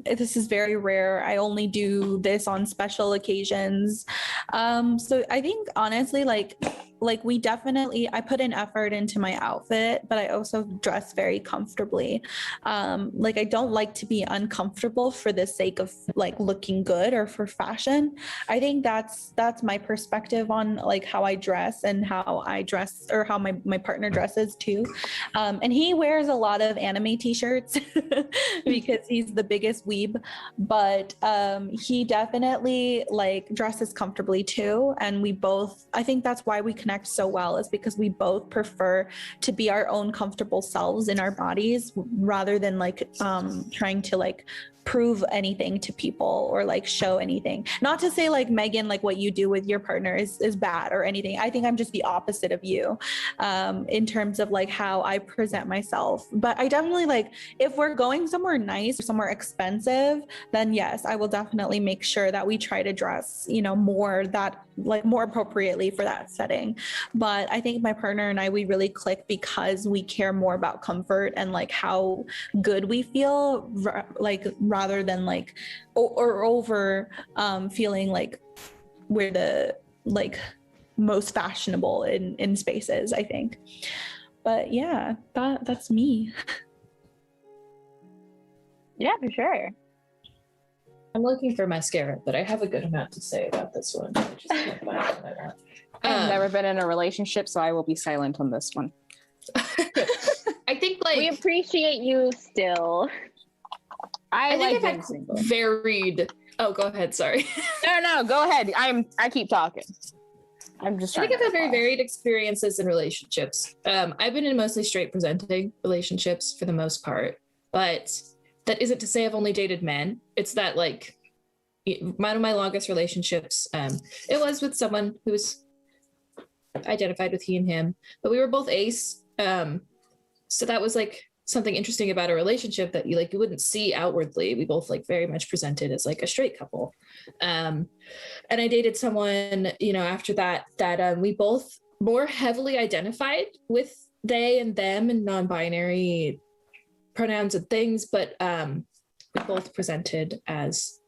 This is very rare. I only do this on special occasions. So I think honestly, like, like we definitely, I put an effort into my outfit, but I also dress very comfortably. Like I don't like to be uncomfortable for the sake of like looking good or for fashion. I think that's my perspective on like how I dress and how I dress, or how my partner dresses too. And he wears a lot of anime t-shirts because he's the biggest weeb, but he definitely like dresses comfortably too. And we both, I think that's why we connect so well, is because we both prefer to be our own comfortable selves in our bodies rather than like trying to like prove anything to people or like show anything. Not to say like Megan, like what you do with your partner is bad or anything. I think I'm just the opposite of you in terms of like how I present myself. But I definitely like, if we're going somewhere nice or somewhere expensive, then yes, I will definitely make sure that we try to dress, you know, more appropriately for that setting. But I think my partner and I, we really click because we care more about comfort and like how good we feel, like rather than like or over feeling like we're the like most fashionable in spaces, I think. But yeah, that's me. Yeah, for sure. I'm looking for mascara, but I have a good amount to say about this one. I just can't find it right now. I've never been in a relationship, so I will be silent on this one. I think like We appreciate you still. I think like I've had being single. varied. Oh, go ahead. Sorry. No, go ahead. I keep talking. I'm just I trying think I've had very reply. varied experiences in relationships. I've been in mostly straight presenting relationships for the most part, but that isn't to say I've only dated men. It's that like one of my longest relationships, it was with someone who was identified with he and him, but we were both ace. So that was like something interesting about a relationship that you wouldn't see outwardly. We both like very much presented as like a straight couple. And I dated someone, you know, after that we both more heavily identified with they and them and non-binary pronouns and things, but we both presented as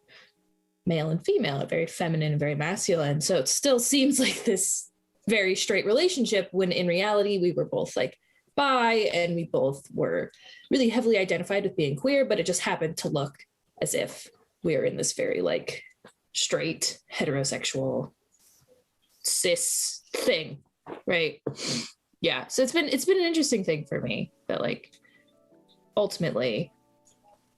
male and female, very feminine and very masculine. So it still seems like this very straight relationship when in reality we were both like bi and we both were really heavily identified with being queer, but it just happened to look as if we were in this very like straight heterosexual cis thing, right? Yeah, so it's been an interesting thing for me that like ultimately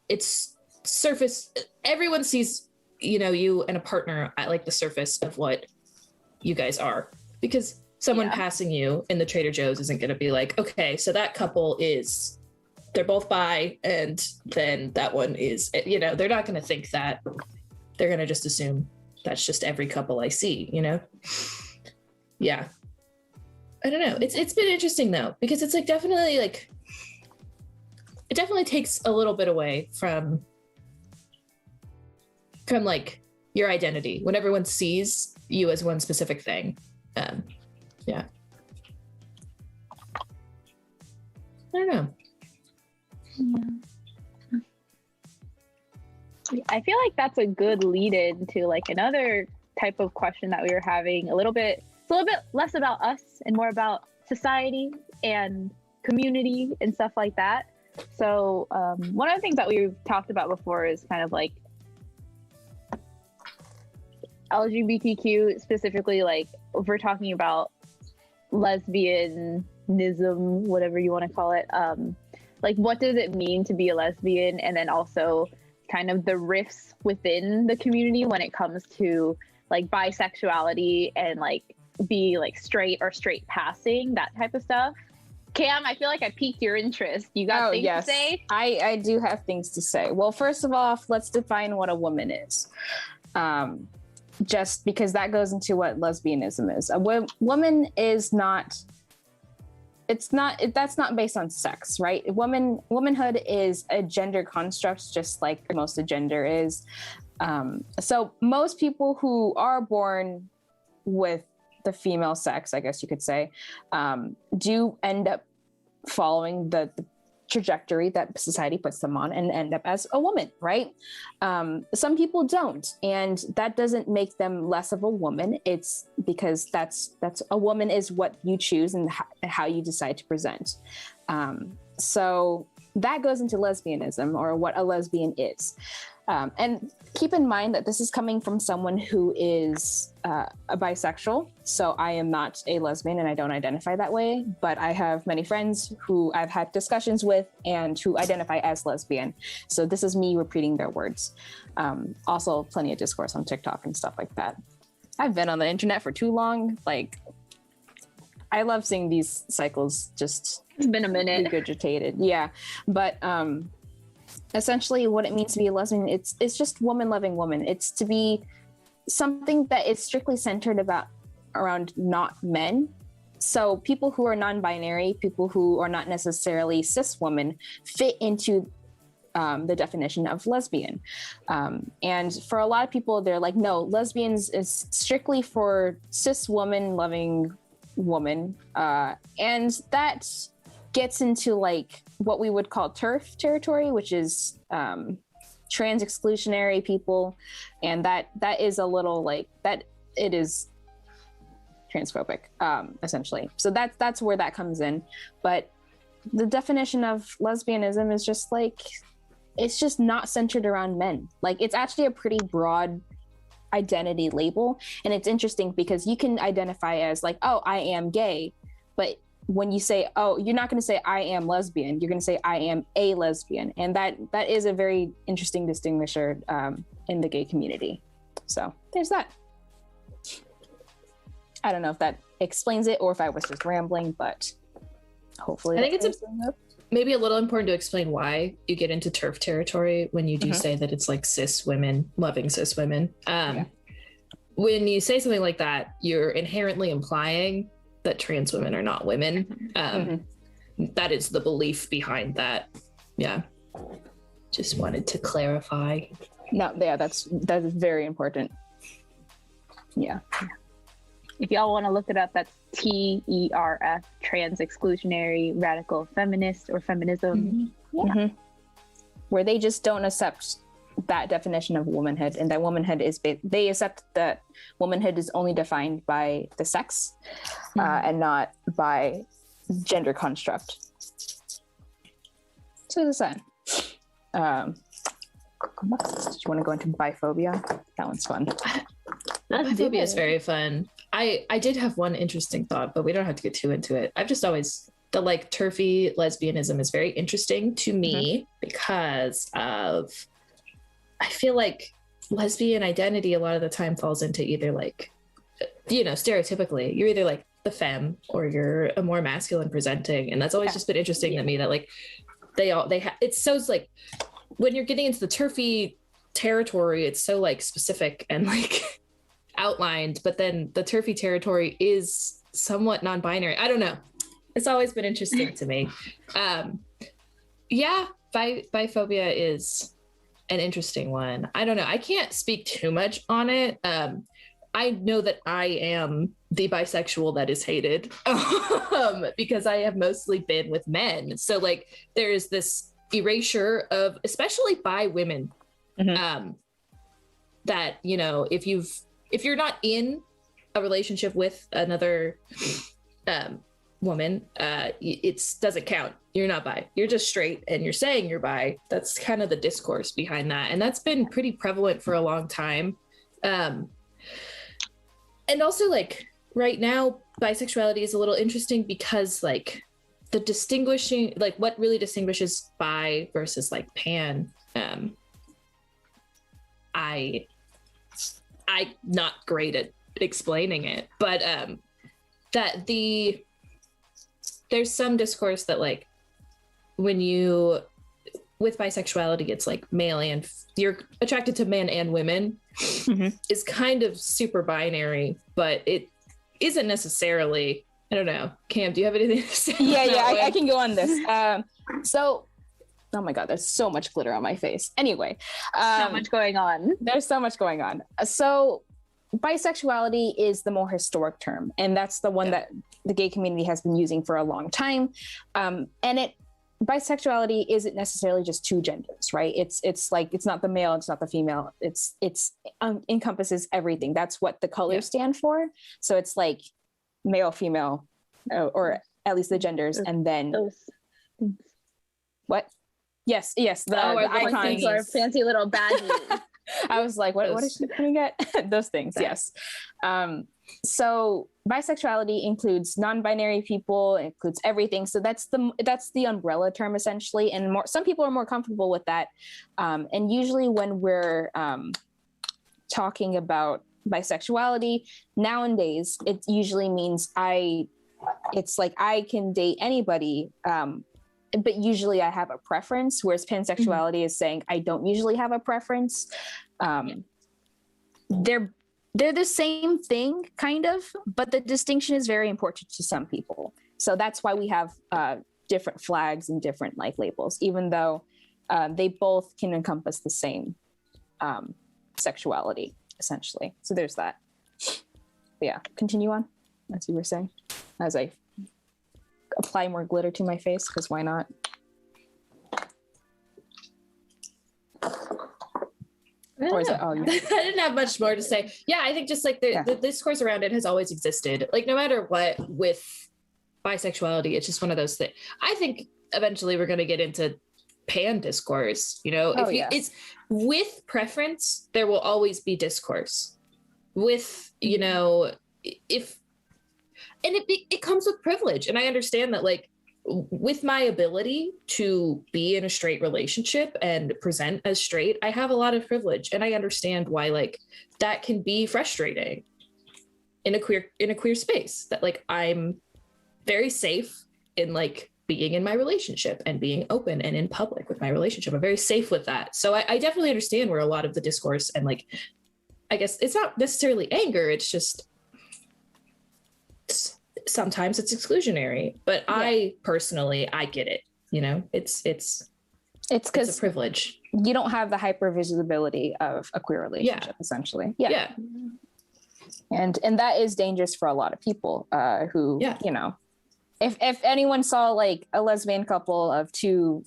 it's surface, everyone sees, you know, you and a partner at like the surface of what you guys are, because someone passing you in the Trader Joe's isn't going to be like, okay, so that couple is, they're both bi and then that one is, you know, they're not going to think that. They're going to just assume that's just every couple I see, you know? Yeah. I don't know. It's been interesting though, because it's like definitely like, it definitely takes a little bit away from like your identity when everyone sees you as one specific thing. Yeah. I don't know. I feel like that's a good lead in to like another type of question that we were having it's a little bit less about us and more about society and community and stuff like that. So one of the things that we've talked about before is kind of like LGBTQ, specifically like if we're talking about lesbianism, whatever you want to call it, like what does it mean to be a lesbian, and then also kind of the rifts within the community when it comes to like bisexuality and like be like straight or straight passing, that type of stuff. Cam, I feel like I piqued your interest. You got things to say? I do have things to say. Well, first of all, let's define what a woman is. Just because that goes into what lesbianism is. A woman is not, that's not based on sex, right? Womanhood is a gender construct, just like most of gender is. So most people who are born with the female sex, I guess you could say, do end up following the trajectory that society puts them on and end up as a woman, right? Some people don't, and that doesn't make them less of a woman. It's because that's a woman is what you choose and how you decide to present. So that goes into lesbianism, or what a lesbian is. And keep in mind that this is coming from someone who is a bisexual. So I am not a lesbian and I don't identify that way, but I have many friends who I've had discussions with and who identify as lesbian. So this is me repeating their words. Also plenty of discourse on TikTok and stuff like that. I've been on the internet for too long. Like, I love seeing these cycles just It's been a minute. regurgitated. Yeah. But essentially what it means to be a lesbian, it's just woman loving woman. It's to be something that is strictly centered around not men. So people who are non-binary, people who are not necessarily cis women, fit into the definition of lesbian. And for a lot of people, they're like, no, lesbians is strictly for cis woman loving woman. And that gets into like what we would call TERF territory, which is trans exclusionary people. And that is a little like that, it is transphobic, essentially. So that's where that comes in. But the definition of lesbianism is just like, it's just not centered around men. Like, it's actually a pretty broad identity label. And it's interesting because you can identify as like, oh, I am gay. But when you say, oh, you're not going to say I am lesbian, you're going to say I am a lesbian. And that is a very interesting distinguisher in the gay community. So there's that. I don't know if that explains it or if I was just rambling, but hopefully I think that it's clears things up. maybe a little important to explain why you get into TERF territory when you do say that it's like cis women loving cis women. When you say something like that, you're inherently implying that trans women are not women. That is the belief behind that. Yeah. Just wanted to clarify. No, yeah, that is very important. Yeah. If y'all want to look it up, that's TERF, Trans Exclusionary Radical Feminist or Feminism. Where they just don't accept that definition of womanhood, and that womanhood is they accept that womanhood is only defined by the sex and not by gender construct. So that's that. Do you want to go into biphobia? That one's fun. Biphobia is very fun. I did have one interesting thought, but we don't have to get too into it. I've just always the like turfy lesbianism is very interesting to me because of I feel like lesbian identity a lot of the time falls into either like, you know, stereotypically, you're either like the femme or you're a more masculine presenting. And that's always just been interesting to me that like it's so like when you're getting into the turfy territory, it's so like specific and like outlined, but then the turfy territory is somewhat non-binary. I don't know. It's always been interesting to me. Biphobia is an interesting one. I don't know. I can't speak too much on it. I know that I am the bisexual that is hated because I have mostly been with men. So like there is this erasure of, especially by women, that, you know, if you're not in a relationship with another woman, it doesn't count. You're not bi. You're just straight and you're saying you're bi. That's kind of the discourse behind that. And that's been pretty prevalent for a long time. And also like right now, bisexuality is a little interesting because like the distinguishing, like what really distinguishes bi versus like pan, I'm not great at explaining it, but that there's some discourse that like when you with bisexuality it's like male and you're attracted to men and women is kind of super binary, but it isn't necessarily. I don't know. Cam, do you have anything to say? I can go on this. So oh my god, there's so much glitter on my face. Anyway, So much going on. there's so much going on. So bisexuality is the more historic term, and that's the one that the gay community has been using for a long time. And it bisexuality isn't necessarily just two genders, right? It's like, it's not the male, it's not the female, it's encompasses everything. That's what the colors stand for. So it's like male, female, or at least the genders, and then Those things. what? Yes, the icons. Or fancy little badges. I was like, what is she putting at? Those things, yes. So bisexuality includes non-binary people, it includes everything. So that's the umbrella term essentially. And some people are more comfortable with that. And usually when we're talking about bisexuality nowadays, it usually means it's like I can date anybody, but usually I have a preference, whereas pansexuality is saying I don't usually have a preference. They're the same thing, kind of, but the distinction is very important to some people. So that's why we have different flags and different like labels, even though they both can encompass the same sexuality, essentially. So there's that. But yeah, continue on, as you were saying, as I apply more glitter to my face, because why not? Or is it, I didn't have much more to say. Yeah, I think just like the discourse around it has always existed. Like no matter what with bisexuality, it's just one of those things. I think eventually we're going to get into pan discourse. You know, it's with preference, there will always be discourse. With, you know, it comes with privilege, and I understand that, like, with my ability to be in a straight relationship and present as straight, I have a lot of privilege, and I understand why like that can be frustrating in a queer space, that like I'm very safe in like being in my relationship and being open and in public with my relationship. I'm very safe with that. So I definitely understand where a lot of the discourse and like, I guess it's not necessarily anger, it's just sometimes it's exclusionary, but I personally, I get it. You know, it's because a privilege. You don't have the hyper visibility of a queer relationship, essentially. Yeah. And that is dangerous for a lot of people who, you know, if anyone saw like a lesbian couple of two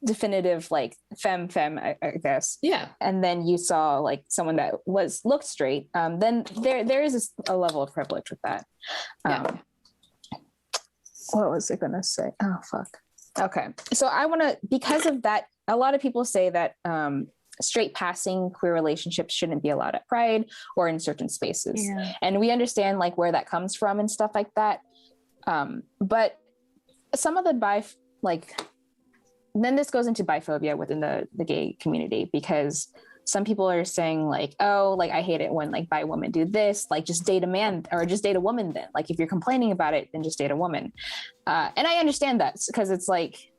definitive like femme, I guess. Yeah. And then you saw like someone that looked straight, then there is a level of privilege with that. What was I gonna say? Oh fuck. Okay. So I wanna, because of that, a lot of people say that straight passing queer relationships shouldn't be allowed at Pride or in certain spaces. Yeah. And we understand like where that comes from and stuff like that. But some of the then this goes into biphobia within the gay community, because some people are saying like, oh, like I hate it when like bi women do this, like just date a man or just date a woman then. Like if you're complaining about it, then just date a woman. And I understand that, because it's like,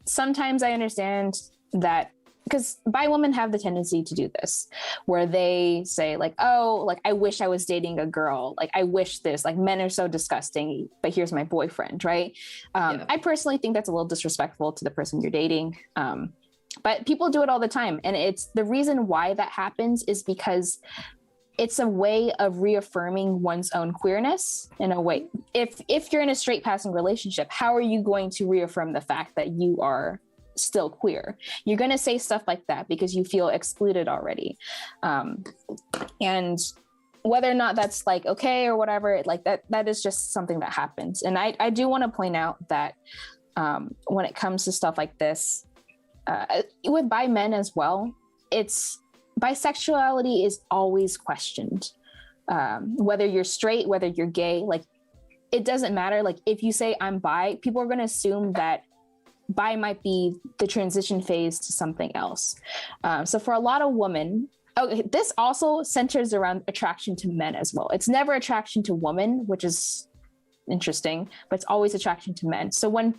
sometimes I understand that, because bi women have the tendency to do this, where they say like, oh, like I wish I was dating a girl. Like I wish this, like men are so disgusting, but here's my boyfriend, right? I personally think that's a little disrespectful to the person you're dating. But people do it all the time. And it's the reason why that happens is because it's a way of reaffirming one's own queerness in a way. If you're in a straight passing relationship, how are you going to reaffirm the fact that you are still queer? You're going to say stuff like that because you feel excluded already. And whether or not that's like okay or whatever, like that is just something that happens. And I do want to point out that when it comes to stuff like this, with bi men as well, it's bisexuality is always questioned. Whether you're straight, whether you're gay, like it doesn't matter. Like if you say I'm bi, people are going to assume that bi might be the transition phase to something else. So for a lot of women, this also centers around attraction to men as well. It's never attraction to women, which is interesting, but it's always attraction to men. So when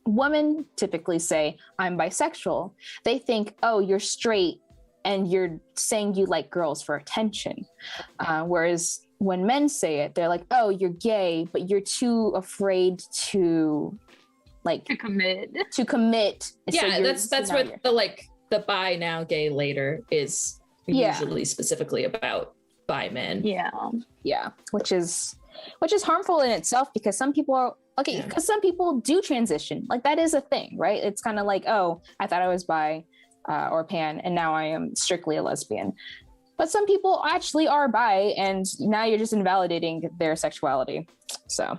women typically say I'm bisexual, they think, oh, you're straight and you're saying you like girls for attention. Whereas when men say it, they're like, oh, you're gay, but you're too afraid to commit. Yeah, so that's what the bi now gay later is usually specifically about bi men. Yeah. Which is which is harmful in itself because some people are okay, because some people do transition. Like that is a thing, right? It's kind of like, oh, I thought I was bi or pan, and now I am strictly a lesbian. But some people actually are bi, and now you're just invalidating their sexuality. So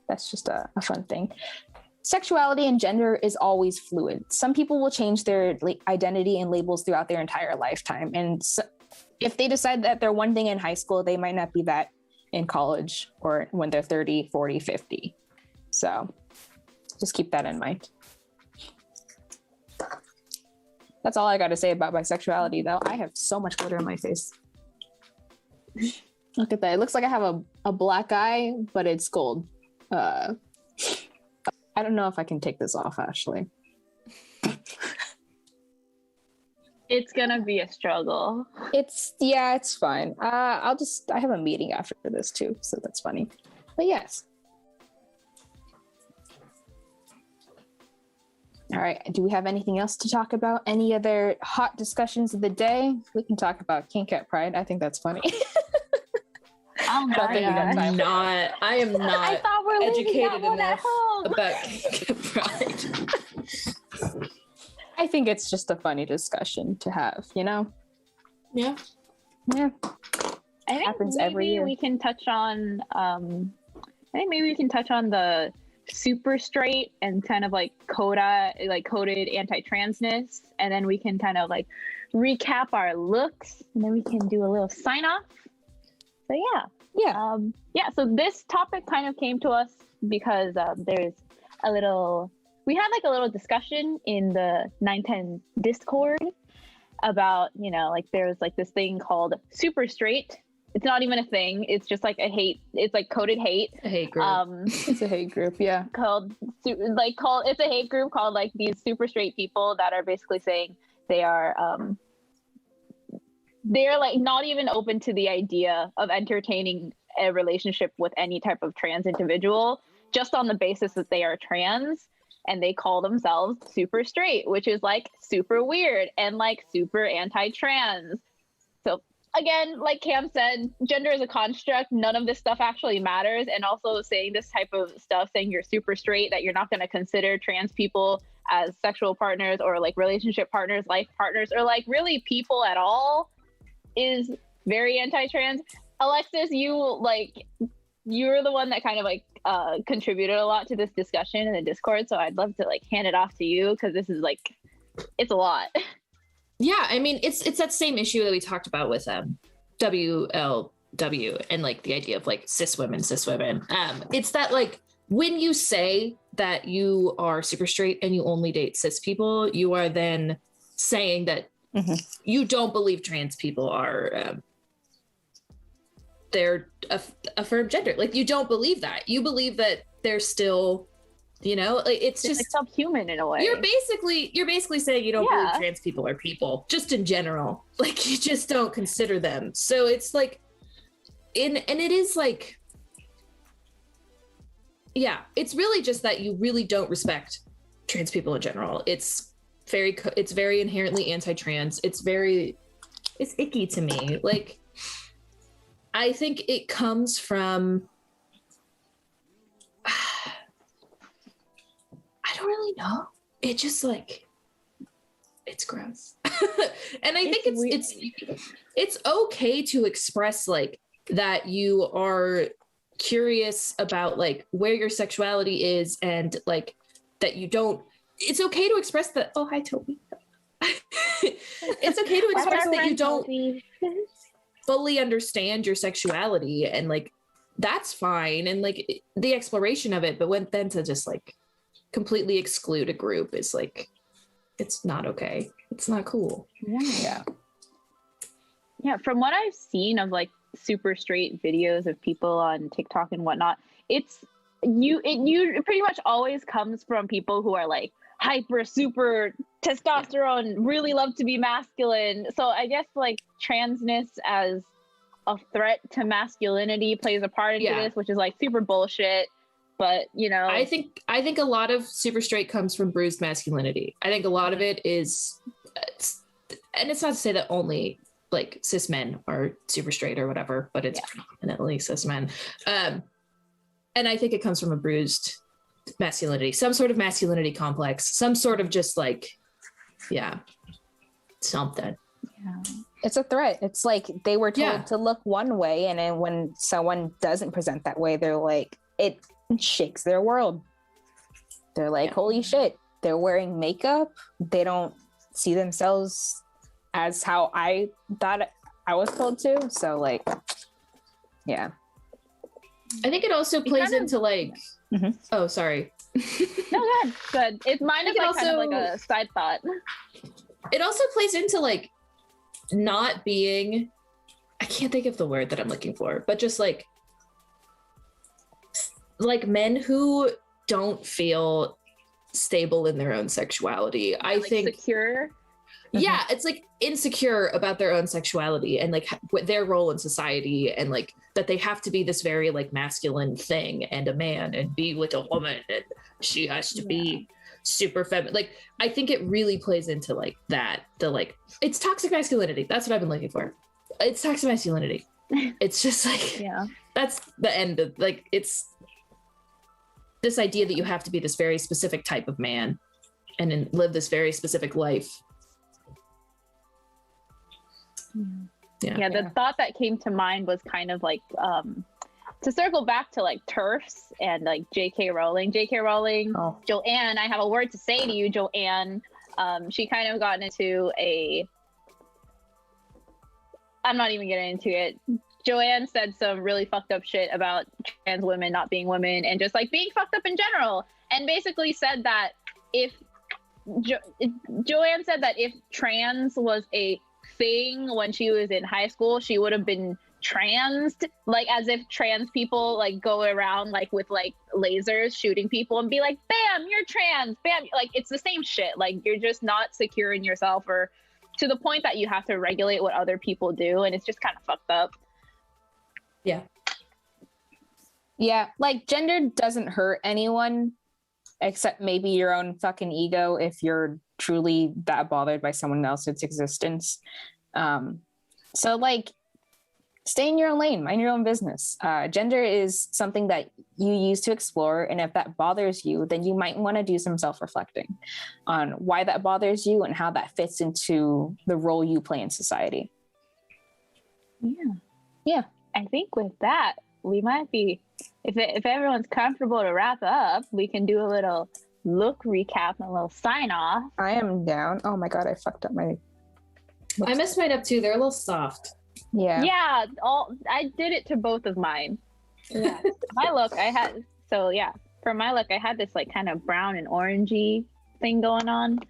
that's just a fun thing. Sexuality and gender is always fluid. Some people will change their identity and labels throughout their entire lifetime. And so if they decide that they're one thing in high school, they might not be that in college or when they're 30, 40, 50. So just keep that in mind. That's all I got to say about bisexuality, though. I have so much glitter in my face. Look at that. It looks like I have a black eye, but it's gold. I don't know if I can take this off, Ashley. It's gonna be a struggle. It's fine. I have a meeting after this too, so that's funny. But yes. All right. Do we have anything else to talk about? Any other hot discussions of the day? We can talk about Kink at Pride. I think that's funny. Oh my I am not I thought we're educated enough home. about Kink at Pride. I think it's just a funny discussion to have, you know? Yeah. Yeah. I think Happens maybe every year. we can touch on the super straight and kind of like coded anti-transness, and then we can kind of like recap our looks, and then we can do a little sign off. So so this topic kind of came to us because we had like a little discussion in the 910 Discord about, you know, like there's like this thing called super straight. It's not even a thing. It's just like it's like coded hate. A hate group. It's a hate group, yeah. It's a hate group called like these super straight people that are basically saying they're like not even open to the idea of entertaining a relationship with any type of trans individual just on the basis that they are trans, and they call themselves super straight, which is like super weird and like super anti-trans. So again, like Cam said, gender is a construct. None of this stuff actually matters. And also saying this type of stuff, saying you're super straight, that you're not going to consider trans people as sexual partners or like relationship partners, life partners, or like really people at all, is very anti-trans. Alexis, you're the one that kind of like contributed a lot to this discussion in the Discord, so I'd love to like hand it off to you because this is like, it's a lot. Yeah, I mean, it's that same issue that we talked about with WLW and like the idea of like cis women. It's that like when you say that you are super straight and you only date cis people, you are then saying that you don't believe trans people are they're affirmed gender. Like you don't believe that. You believe that they're still, you know, like it's just like subhuman in a way. You're basically saying you don't believe trans people are people, just in general. Like you just don't consider them. So it's like, and it is like, yeah, it's really just that you really don't respect trans people in general. It's very inherently anti-trans. It's icky to me. Like, I think it comes from, I don't really know. It just like, it's gross. And I think it's okay to express like that you are curious about like where your sexuality is, and like that you don't, it's okay to express that. Oh, hi, Toby. It's okay to express that you don't fully understand your sexuality, and like that's fine, and like the exploration of it. But then to just like completely exclude a group is like, it's not okay. It's not cool. Yeah. From what I've seen of like super straight videos of people on TikTok and whatnot, it pretty much always comes from people who are like hyper super testosterone, really love to be masculine. So I guess like transness as a threat to masculinity plays a part into this, which is like super bullshit. But you know, I think a lot of super straight comes from bruised masculinity. I think a lot of it is, and it's not to say that only like cis men are super straight or whatever, but it's predominantly cis men. And I think it comes from a bruised masculinity, some sort of masculinity complex, some sort of just like, something. Yeah. It's a threat. It's like they were told Yeah. to look one way, and then when someone doesn't present that way, they're like, it shakes their world. They're like, holy shit, they're wearing makeup. They don't see themselves as how I thought I was told to. So like, yeah. I think it also plays kind of- into like, Mhm. oh, sorry. No, good. It's mine is think like it kind of like also- a side thought. It also plays into like not being, I can't think of the word that I'm looking for, but just like men who don't feel stable in their own sexuality. I Like think secure. yeah, it's like insecure about their own sexuality and like their role in society, and like that they have to be this very like masculine thing and a man and be with a woman and she has to be super feminine. Like I think it really plays into like that, the like it's toxic masculinity. That's what I've been looking for. It's toxic masculinity. It's just like Yeah. that's the end of like, it's this idea that you have to be this very specific type of man and then live this very specific life. Yeah, the thought that came to mind was kind of like to circle back to like TERFs and like J.K. Rowling. J.K. Rowling, Oh. Joanne, I have a word to say to you, Joanne. She kind of got into I'm not even getting into it. Joanne said some really fucked up shit about trans women not being women and just like being fucked up in general. And basically said that if Joanne said that if trans was a thing when she was in high school, she would have been transed, like as if trans people like go around like with like lasers shooting people and be like, bam, you're trans, bam. Like it's the same shit. Like you're just not secure in yourself, or to the point that you have to regulate what other people do, and it's just kind of fucked up. Yeah, like gender doesn't hurt anyone except maybe your own fucking ego if you're truly that bothered by someone else's existence. So like stay in your own lane, mind your own business. Gender is something that you use to explore, and if that bothers you, then you might want to do some self-reflecting on why that bothers you and how that fits into the role you play in society. Yeah. I think with that, we might be, if everyone's comfortable to wrap up, we can do a little look recap and a little sign off. I am down. Oh my god, I fucked up my I messed mine up too. They're a little soft. yeah. Yeah, I did it to both of mine. Yeah. My look, for my look, I had this like kind of brown and orangey thing going on.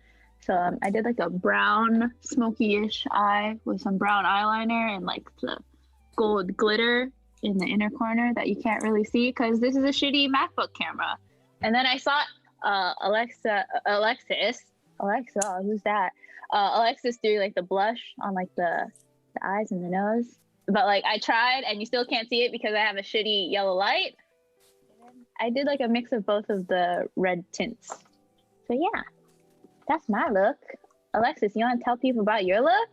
So I did like a brown smoky-ish eye with some brown eyeliner and like the gold glitter in the inner corner that you can't really see because this is a shitty MacBook camera. And then I saw Alexis, who's that? Alexis do like the blush on like the eyes and the nose. But like I tried and you still can't see it because I have a shitty yellow light. I did like a mix of both of the red tints. So yeah, that's my look. Alexis, you want to tell people about your look?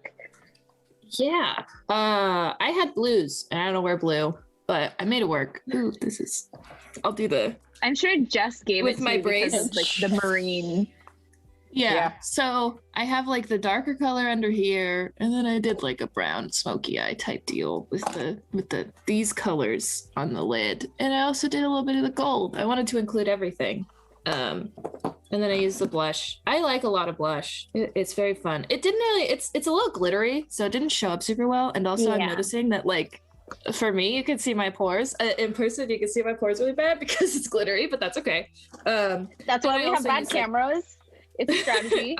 Yeah. I had blues and I don't wear blue, but I made it work. Ooh, I'll do the I'm sure Jess gave With it to my you because brace. it's like the marine. Yeah. So I have like the darker color under here, and then I did like a brown smoky eye type deal with these colors on the lid. And I also did a little bit of the gold. I wanted to include everything. And then I used the blush. I like a lot of blush. It's very fun. It didn't really, it's a little glittery, so it didn't show up super well. And also I'm Yeah. noticing that like, for me, you can see my pores. In person, you can see my pores really bad because it's glittery, but that's okay. That's why I we have also bad use, like- cameras. It's a strategy.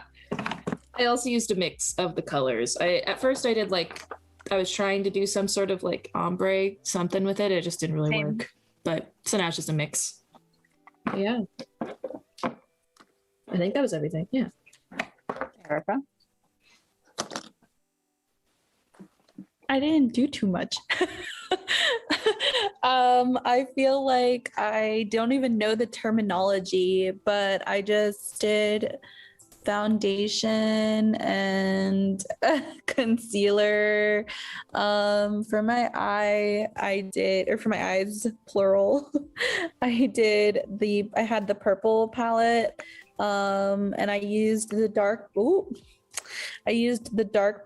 I also used a mix of the colors. At first I did like, I was trying to do some sort of like ombre something with it. It just didn't really Same. work. But so now it's just a mix. Yeah. I think that was everything. Yeah. Erica? I didn't do too much. I feel like I don't even know the terminology, but I just did foundation and concealer. For my eye, for my eyes, plural, I had the purple palette, and I used the dark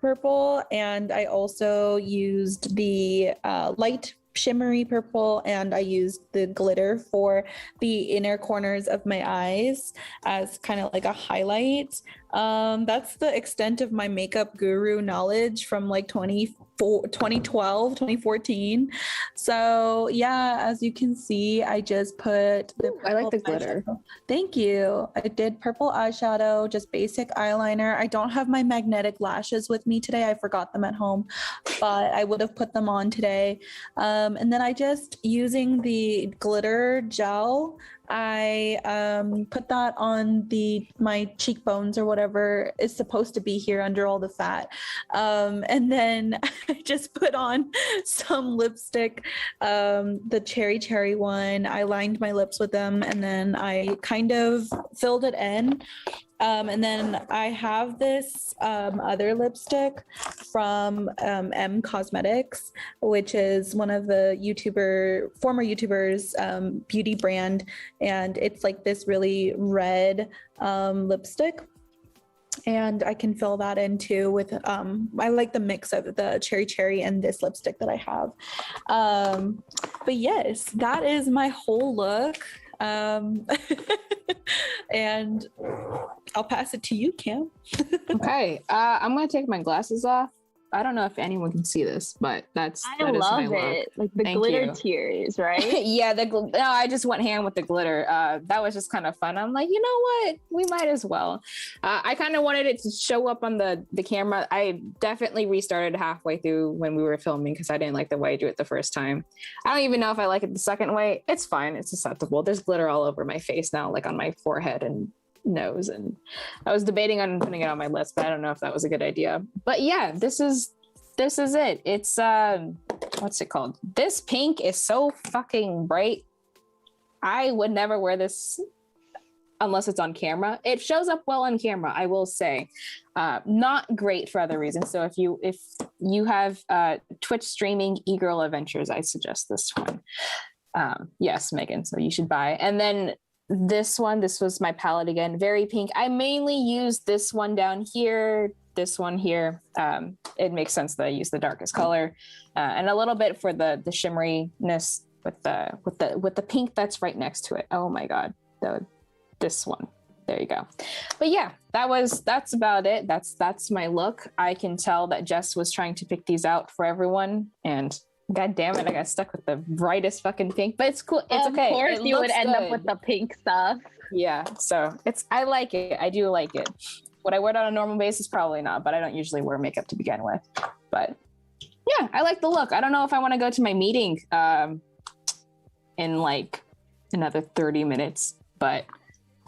purple, and I also used the light shimmery purple, and I used the glitter for the inner corners of my eyes as kind of like a highlight. That's the extent of my makeup guru knowledge from like 2012, 2014. So yeah, as you can see, I just put I like the glitter. Thank you. I did purple eyeshadow, just basic eyeliner. I don't have my magnetic lashes with me today. I forgot them at home, but I would have put them on today. And then I just, using the glitter gel, I put that on my cheekbones or whatever is supposed to be here under all the fat. And then I just put on some lipstick, the cherry one. I lined my lips with them, and then I kind of filled it in. And then I have this other lipstick from M Cosmetics, which is one of the former YouTubers' beauty brand. And it's like this really red lipstick. And I can fill that in too with, I like the mix of the cherry and this lipstick that I have. But yes, that is my whole look. And I'll pass it to you, Cam. Okay, I'm gonna take my glasses off. I don't know if anyone can see this, but I that is love my look. it. Like the Thank glitter you. tears, right? Yeah, no, I just went ham with the glitter. That was just kind of fun. I'm like, you know what? We might as well. I kind of wanted it to show up on the camera. I definitely restarted halfway through when we were filming because I didn't like the way I do it the first time. I don't even know if I like it the second way. It's fine. It's acceptable. There's glitter all over my face now, like on my forehead and nose. And I was debating on putting it on my lips, but I don't know if that was a good idea. But yeah, this is it. It's what's it called? This pink is so fucking bright. I would never wear this unless it's on camera. It shows up well on camera, I will say. Not great for other reasons. So if you have Twitch streaming eGirl Adventures, I suggest this one. Yes, Megan, so you should buy. And then this was my palette again, very pink. I mainly use this one down here, this one here. It makes sense that I use the darkest color, and a little bit for the shimmeriness with the pink that's right next to it. Oh my god, this one. There you go. But yeah, that's about it. That's my look. I can tell that Jess was trying to pick these out for everyone, and god damn it, I got stuck with the brightest fucking pink. But it's cool. It's okay. Of course, you would end up good. with the pink stuff. Yeah, so I like it. I do like it. Would I wear it on a normal basis? Probably not, but I don't usually wear makeup to begin with. But yeah, I like the look. I don't know if I want to go to my meeting in like another 30 minutes, but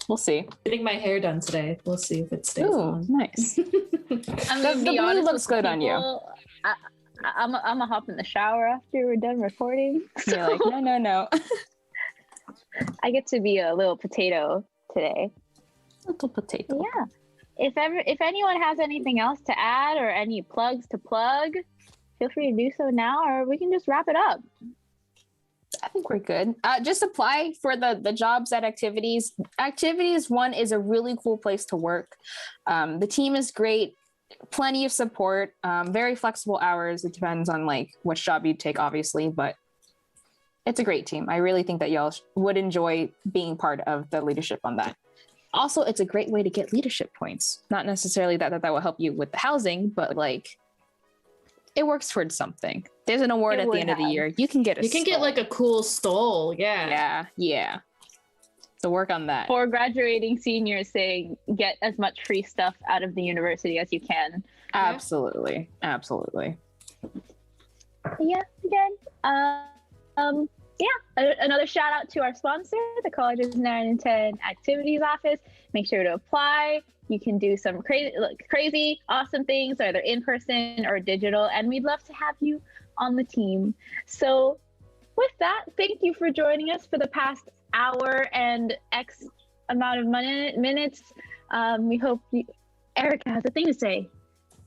we'll see. Getting my hair done today. We'll see if it stays Ooh, on. nice. I'm The blue honest looks with good on you. people. I'm gonna hop in the shower after we're done recording. You're like, no. I get to be a little potato today. Little potato. Yeah. If anyone has anything else to add or any plugs to plug, feel free to do so now, or we can just wrap it up. I think we're good. Just apply for the jobs at Activities. Activities 1 is a really cool place to work. The team is great. Plenty of support, very flexible hours. It depends on like which job you take, obviously, but it's a great team. I really think that y'all would enjoy being part of the leadership on that. Also, it's a great way to get leadership points. Not necessarily that will help you with the housing, but like it works towards something. There's an award at the end of the year. You can get get like a cool stole. Yeah. Yeah. So work on that. For graduating seniors, saying get as much free stuff out of the university as you can. Absolutely. Yeah, again. Another shout out to our sponsor, the Colleges 9 and 10 Activities Office. Make sure to apply. You can do some crazy, awesome things, either in person or digital, and we'd love to have you on the team. So with that, thank you for joining us for the past hour and X amount of minutes. We hope Erica has a thing to say.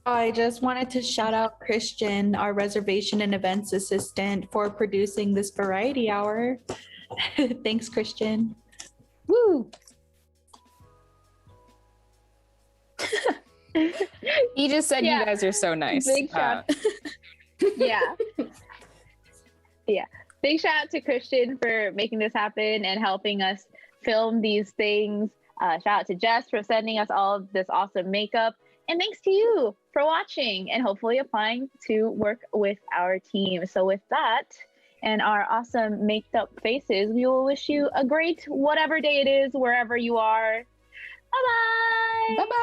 I just wanted to shout out Christian, our reservation and events assistant, for producing this variety hour. Thanks, Christian. Woo! He just said Yeah. you guys are so nice. Big shout. Yeah. Yeah. Big shout out to Christian for making this happen and helping us film these things. Shout out to Jess for sending us all of this awesome makeup. And thanks to you for watching and hopefully applying to work with our team. So with that and our awesome maked up faces, we will wish you a great whatever day it is, wherever you are. Bye-bye. Bye-bye.